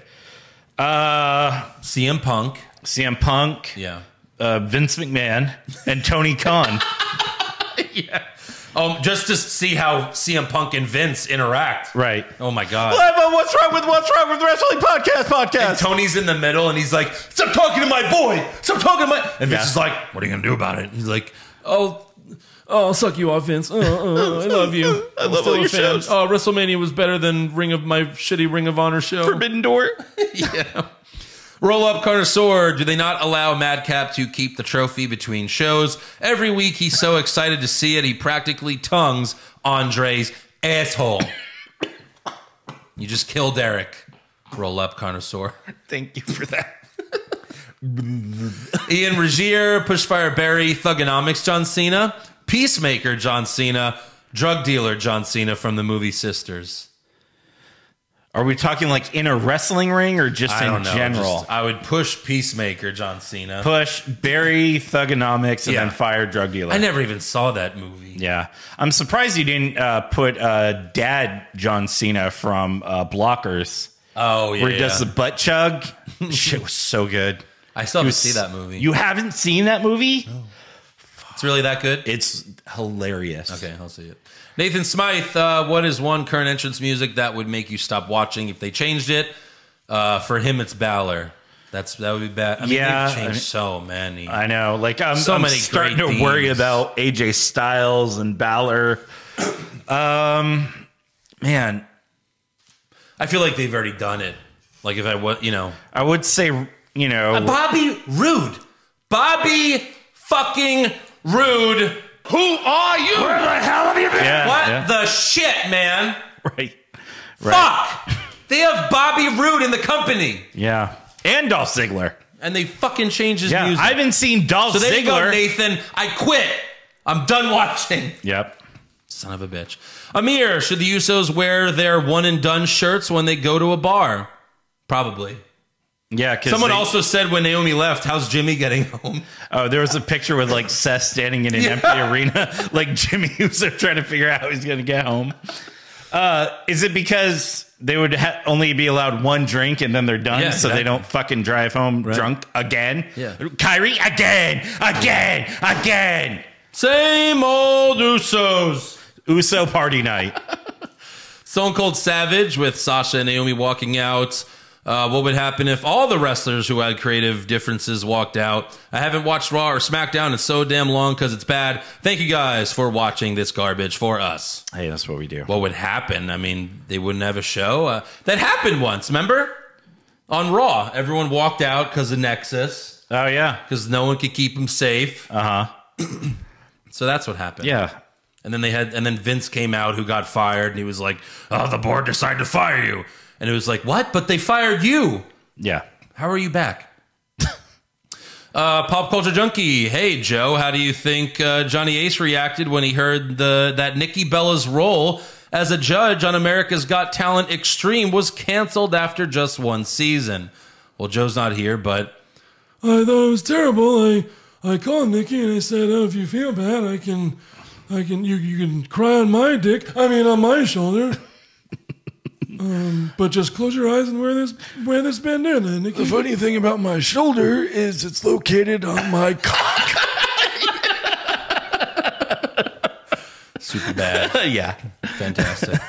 CM Punk. Yeah. Vince McMahon and Tony Khan. Yeah. Just to see how CM Punk and Vince interact. Right. Oh, my God. What's wrong with Wrestling podcast? And Tony's in the middle, and he's like, stop talking to my boy. Stop talking to my... And Vince is like, what are you going to do about it? He's like, I'll suck you off, Vince. I love you. I love all your shows. Oh, WrestleMania was better than my shitty Ring of Honor show. Forbidden Door. Yeah. Roll Up Connoisseur, do they not allow Madcap to keep the trophy between shows? Every week he's so excited to see it, he practically tongues Andre's asshole. You just killed Eric. Roll up, connoisseur. Thank you for that. Ian Regier, Pushfire Barry, Thugonomics John Cena, Peacemaker John Cena, Drug Dealer John Cena from the movie Sisters. Are we talking like in a wrestling ring or just in general? I would push Peacemaker John Cena. Push Barry, Thugonomics, and then fire Drug Dealer. I never even saw that movie. Yeah. I'm surprised you didn't put Dad John Cena from Blockers. Oh, yeah. Where he does the butt chug. Shit was so good. I still have to see that movie. You haven't seen that movie? No. It's really that good? It's hilarious. Okay, I'll see it. Nathan Smythe, what is one current entrance music that would make you stop watching if they changed it? For him, it's Balor. That would be bad. I mean, they've changed so many. I know. Like, I'm many starting great to worry themes. about AJ Styles and Balor. Man. I feel like they've already done it. Like, if I was, I would say, Bobby Roode. Bobby fucking Roode. Who are you? Where the hell have you been? Yeah, what the shit, man? Right. Fuck! They have Bobby Roode in the company. Yeah. And Dolph Ziggler. And they fucking changed his music. I haven't seen Dolph Ziggler. So there you go, Nathan. I quit. I'm done watching. Yep. Son of a bitch. Amir, should the Usos wear their one-and-done shirts when they go to a bar? Probably. Yeah, because someone also said when Naomi left, how's Jimmy getting home? Oh, there was a picture with like Seth standing in an empty arena, like Jimmy Uso trying to figure out how he's going to get home. Is it because they would only be allowed one drink and then they're done, so they don't fucking drive home drunk again? Yeah. Kyrie, again. Same old Usos. Uso party night. Stone Cold Savage with Sasha and Naomi walking out. What would happen if all the wrestlers who had creative differences walked out? I haven't watched Raw or SmackDown in so damn long because it's bad. Thank you guys for watching this garbage for us. Hey, that's what we do. What would happen? I mean, they wouldn't have a show. That happened once, remember? On Raw, everyone walked out because of Nexus. Oh, yeah. Because no one could keep them safe. Uh-huh. So that's what happened. Yeah. And then Vince came out who got fired and he was like, oh, the board decided to fire you. And it was like, what? But they fired you. Yeah. How are you back? Pop Culture Junkie. Hey, Joe, how do you think Johnny Ace reacted when he heard that Nikki Bella's role as a judge on America's Got Talent Extreme was canceled after just one season? Well, Joe's not here, but I thought it was terrible. I called Nikki and I said, oh, if you feel bad, you can cry on my dick. I mean, on my shoulder. But just close your eyes and wear this bandana, Nikki. The funny thing about my shoulder is it's located on my cock. super bad. Yeah. Fantastic.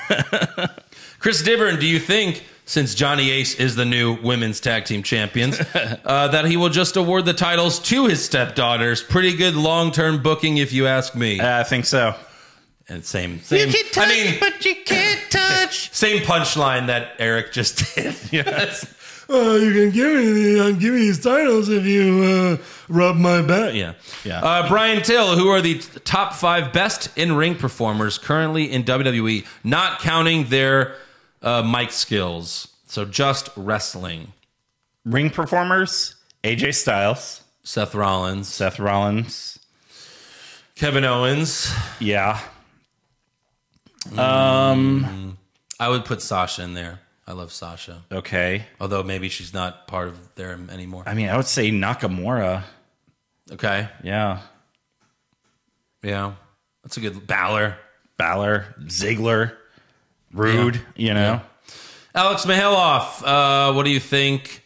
Chris Dibburn, do you think, since Johnny Ace is the new women's tag team champions, that he will just award the titles to his stepdaughters? Pretty good long-term booking, if you ask me. I think so. And same. You can touch, but you can't touch. Same punchline that Eric just did. Yes. You can give me these titles if you rub my back. Yeah. Brian Till, who are the top 5 best in-ring performers currently in WWE, not counting their mic skills. So just wrestling. Ring performers, AJ Styles. Seth Rollins. Kevin Owens. Yeah. I would put Sasha in there. I love Sasha. Okay. Although maybe she's not part of there anymore. I mean, I would say Nakamura. Okay. Yeah. Yeah. That's a good... Balor, Ziggler, Rude, you know. Yeah. Alex Mihailoff, what do you think?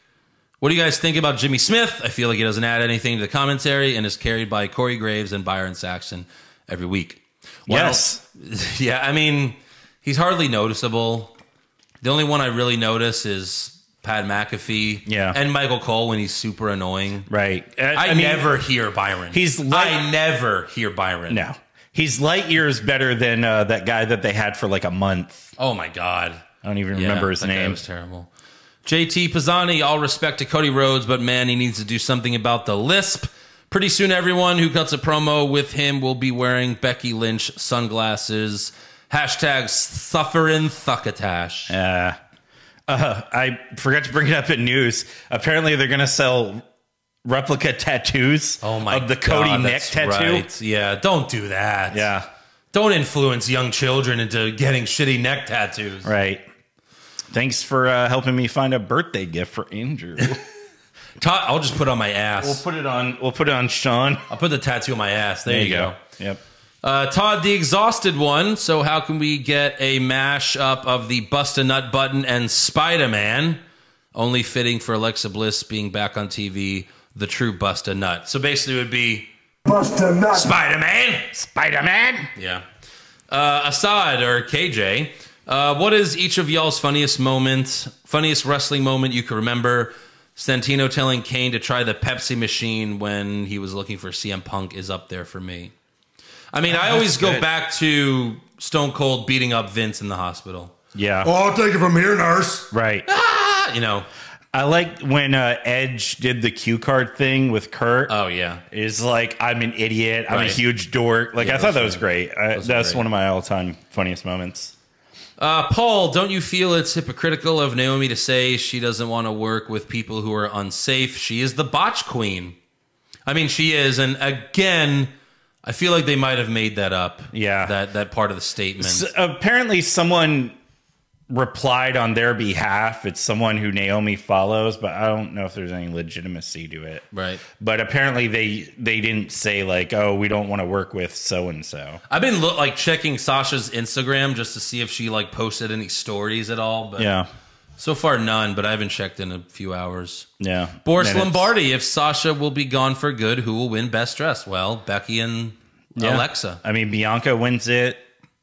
What do you guys think about Jimmy Smith? I feel like he doesn't add anything to the commentary and is carried by Corey Graves and Byron Saxton every week. Well, yes. Yeah, I mean, he's hardly noticeable. The only one I really notice is Pat McAfee. Yeah. And Michael Cole when he's super annoying. Right. I mean, never hear Byron. I never hear Byron. No. He's light years better than that guy that they had for like a month. Oh, my God. I don't even remember his name. That was terrible. JT Pisani, all respect to Cody Rhodes, but man, he needs to do something about the lisp. Pretty soon, everyone who cuts a promo with him will be wearing Becky Lynch sunglasses. # suffering thuckatash. I forgot to bring it up in news. Apparently, they're going to sell replica tattoos of the Cody neck tattoo. Right. Yeah, don't do that. Yeah. Don't influence young children into getting shitty neck tattoos. Right. Thanks for helping me find a birthday gift for Andrew. Todd, I'll just put it on my ass. We'll put it on Sean. I'll put the tattoo on my ass. There you go. Yep. Todd, the exhausted one. So how can we get a mash-up of the Bust-a-Nut Button and Spider-Man? Only fitting for Alexa Bliss being back on TV, the true Bust-a-Nut. So basically it would be Bust-a-Nut. Spider-Man. Spider-Man. Yeah. Assad or KJ, what is each of y'all's funniest wrestling moment you can remember? Santino telling Kane to try the Pepsi machine when he was looking for CM Punk is up there for me. I mean, I always go back to Stone Cold beating up Vince in the hospital. Yeah. Well, I'll take it from here, nurse. Right. You know. I like when Edge did the cue card thing with Kurt. Oh, yeah. Is like, I'm an idiot. I'm Right. a huge dork. Like, Yeah, I thought that was great. That's great. one of my all-time funniest moments. Paul, don't you feel it's hypocritical of Naomi to say she doesn't want to work with people who are unsafe? She is the botch queen. I mean, she is. And again, I feel like they might have made that up. Yeah. That part of the statement. So, apparently someone replied on their behalf. It's someone who Naomi follows, but I don't know if there's any legitimacy to it. Right. But apparently they didn't say like, oh, we don't want to work with so-and-so. I've been checking Sasha's Instagram just to see if she posted any stories at all. But Yeah. so far none, but I haven't checked in a few hours. Yeah. Boris Minutes. Lombardi, if Sasha will be gone for good, who will win Best Dressed? Well, Becky and Alexa. I mean, Bianca wins it.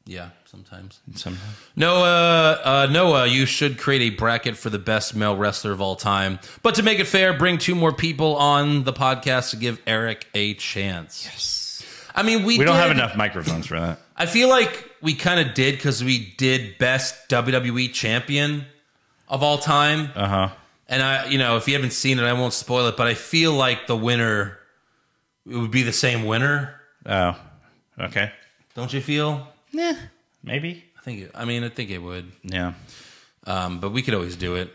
Yeah, sometimes. Sometimes. Noah, you should create a bracket for the best male wrestler of all time. But to make it fair, bring 2 more people on the podcast to give Eric a chance. Yes. I mean, we don't have enough microphones for that. I feel like we kind of did because we did best WWE champion of all time. Uh-huh. And if you haven't seen it, I won't spoil it, but I feel like the winner, it would be the same winner. Oh, okay. Don't you feel? Yeah, maybe. I think it would. Yeah. But we could always do it.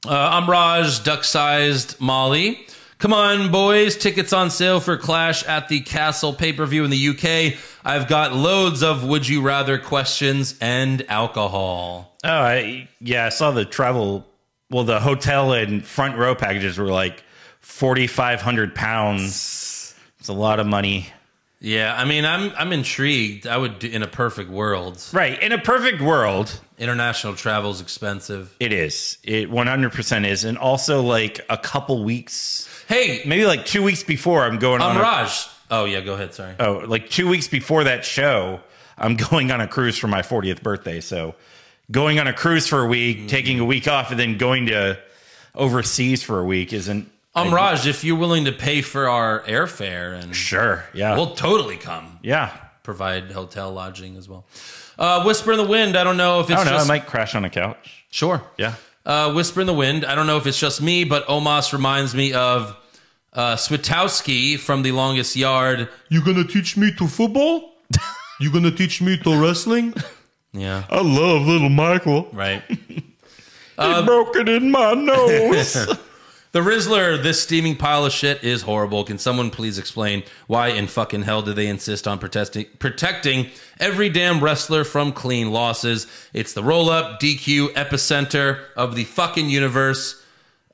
I'm Raj, duck-sized Molly. Come on, boys. Tickets on sale for Clash at the Castle pay-per-view in the UK. I've got loads of would you rather questions and alcohol. Oh, I saw the the hotel and front row packages were like 4,500 pounds. It's a lot of money. Yeah, I mean, I'm intrigued. I would do, in a perfect world. Right, in a perfect world. International travel's expensive. It is. It 100% is. And also like a couple weeks. Hey, maybe like 2 weeks before I'm going on. Raj. Oh, yeah, go ahead. Sorry. Oh, like 2 weeks before that show, I'm going on a cruise for my 40th birthday. So going on a cruise for a week, taking a week off, and then going to overseas for a week isn't. Raj, if you're willing to pay for our airfare, and sure, yeah, we'll totally come. Yeah, provide hotel lodging as well. Whisper in the Wind. I don't know if it's I might crash on a couch. Sure. Yeah. Whisper in the Wind. I don't know if it's just me, but Omos reminds me of Switowski from The Longest Yard. You gonna teach me to football? You gonna teach me to wrestling? Yeah. I love little Michael. Right. He broke it in my nose. The Rizzler, this steaming pile of shit is horrible. Can someone please explain why in fucking hell do they insist on protecting every damn wrestler from clean losses? It's the roll-up, DQ, epicenter of the fucking universe.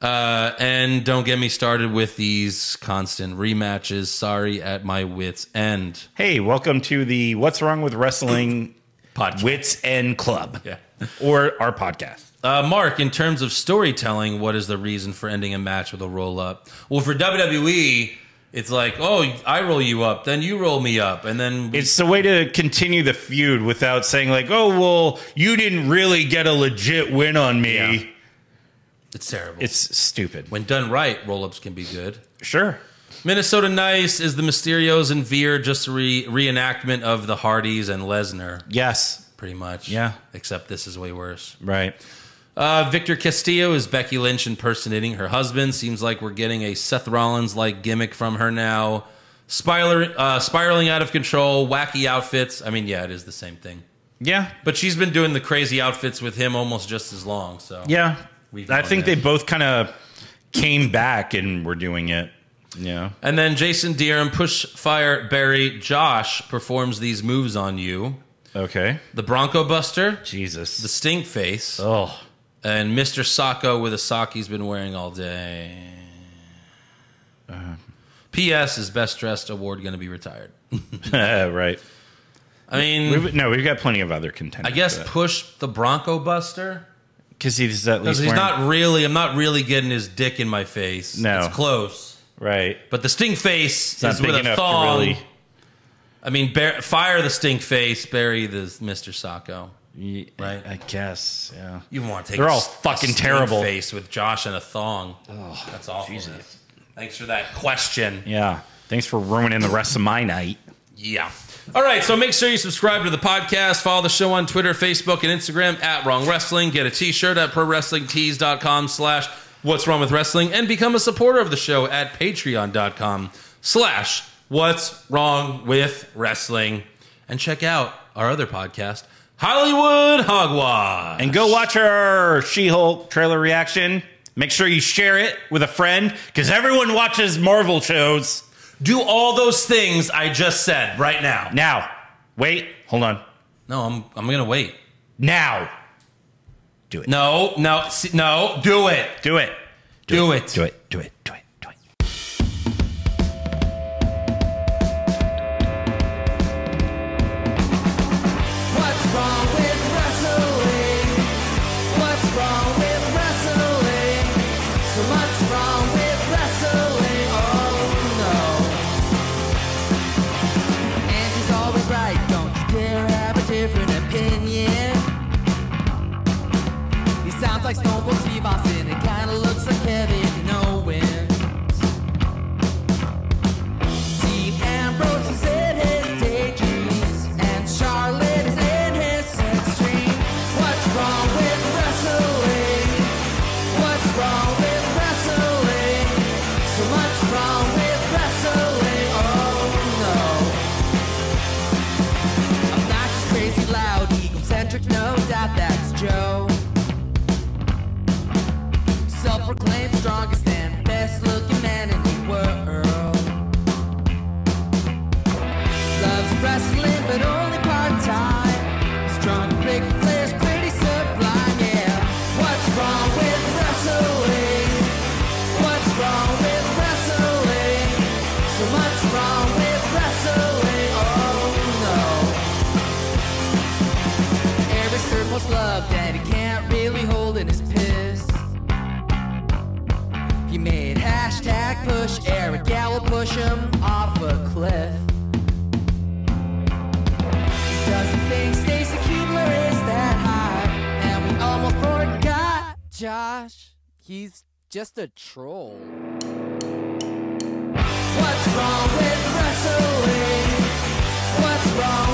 And don't get me started with these constant rematches. Sorry, at my wit's end. Hey, welcome to the What's Wrong with Wrestling podcast. Wits End Club. Yeah. Or our podcast. Mark, in terms of storytelling, what is the reason for ending a match with a roll-up? Well, for WWE, it's like, oh, I roll you up, then you roll me up, and then... It's the way to continue the feud without saying like, oh, well, you didn't really get a legit win on me. Yeah. It's terrible. It's stupid. When done right, roll-ups can be good. Sure. Minnesota Nice, is the Mysterios and Veer just a reenactment of the Hardys and Lesnar? Yes. Pretty much. Yeah. Except this is way worse. Right. Victor Castillo is Becky Lynch impersonating her husband. Seems like we're getting a Seth Rollins-like gimmick from her now. Spiraling out of control, wacky outfits. I mean, yeah, it is the same thing. Yeah. But she's been doing the crazy outfits with him almost just as long. So yeah. I think they both kind of came back and were doing it. Yeah. And then Jason Deerham, Push Fire Barry, Josh performs these moves on you. Okay. The Bronco Buster. Jesus. The Stink Face. Oh. And Mr. Sacco with a sock he's been wearing all day. P.S. His Best Dressed award going to be retired. Right. I mean... we've got plenty of other contenders. I guess Push the Bronco Buster. Because he's at least he's not really... I'm not really getting his dick in my face. No. It's close. Right. But the Stink Face it's is with a thong. Really... I mean, fire the Stink Face, bury the Mr. Sacco. Right? I guess, yeah. You want to take They're all fucking terrible. Face with Josh and a thong. Oh, that's awful. Jesus. Thanks for that question. Yeah. Thanks for ruining the rest of my night. Yeah. All right, so make sure you subscribe to the podcast. Follow the show on Twitter, Facebook, and Instagram at Wrong Wrestling. Get a t-shirt at ProWrestlingTees.com/What's Wrong with Wrestling, and become a supporter of the show at Patreon.com/What's Wrong with Wrestling. And check out our other podcast, Hollywood Hogwash. And go watch our She-Hulk trailer reaction. Make sure you share it with a friend, because everyone watches Marvel shows. Do all those things I just said right now. Now. Wait. Hold on. No, I'm going to wait. Now. Do it. No. Do it. Do it. Do it. Do it. Do it. Do it. Like Stone Cold Steve Austin, it kinda looks like Kevin Owens. Dean Ambrose is in his daydreams, and Charlotte is in his sex dream. What's wrong with wrestling? What's wrong with wrestling? So much wrong with wrestling, oh no. Obnoxious, crazy, loud, egocentric, no doubt that's Joe. Self-proclaimed strongest and best-looking man in the world. Loves wrestling, but only part-time. Strong Ric Flair's pretty sublime, yeah. What's wrong with wrestling? What's wrong with wrestling? So much wrong with wrestling, oh no. Every circle's loved, and he can't really hold in his piss. He made hashtag push Eric Gallo push him off a cliff. He doesn't think Stacy Keebler is that high, and we almost forgot Josh. He's just a troll. What's wrong with wrestling? What's wrong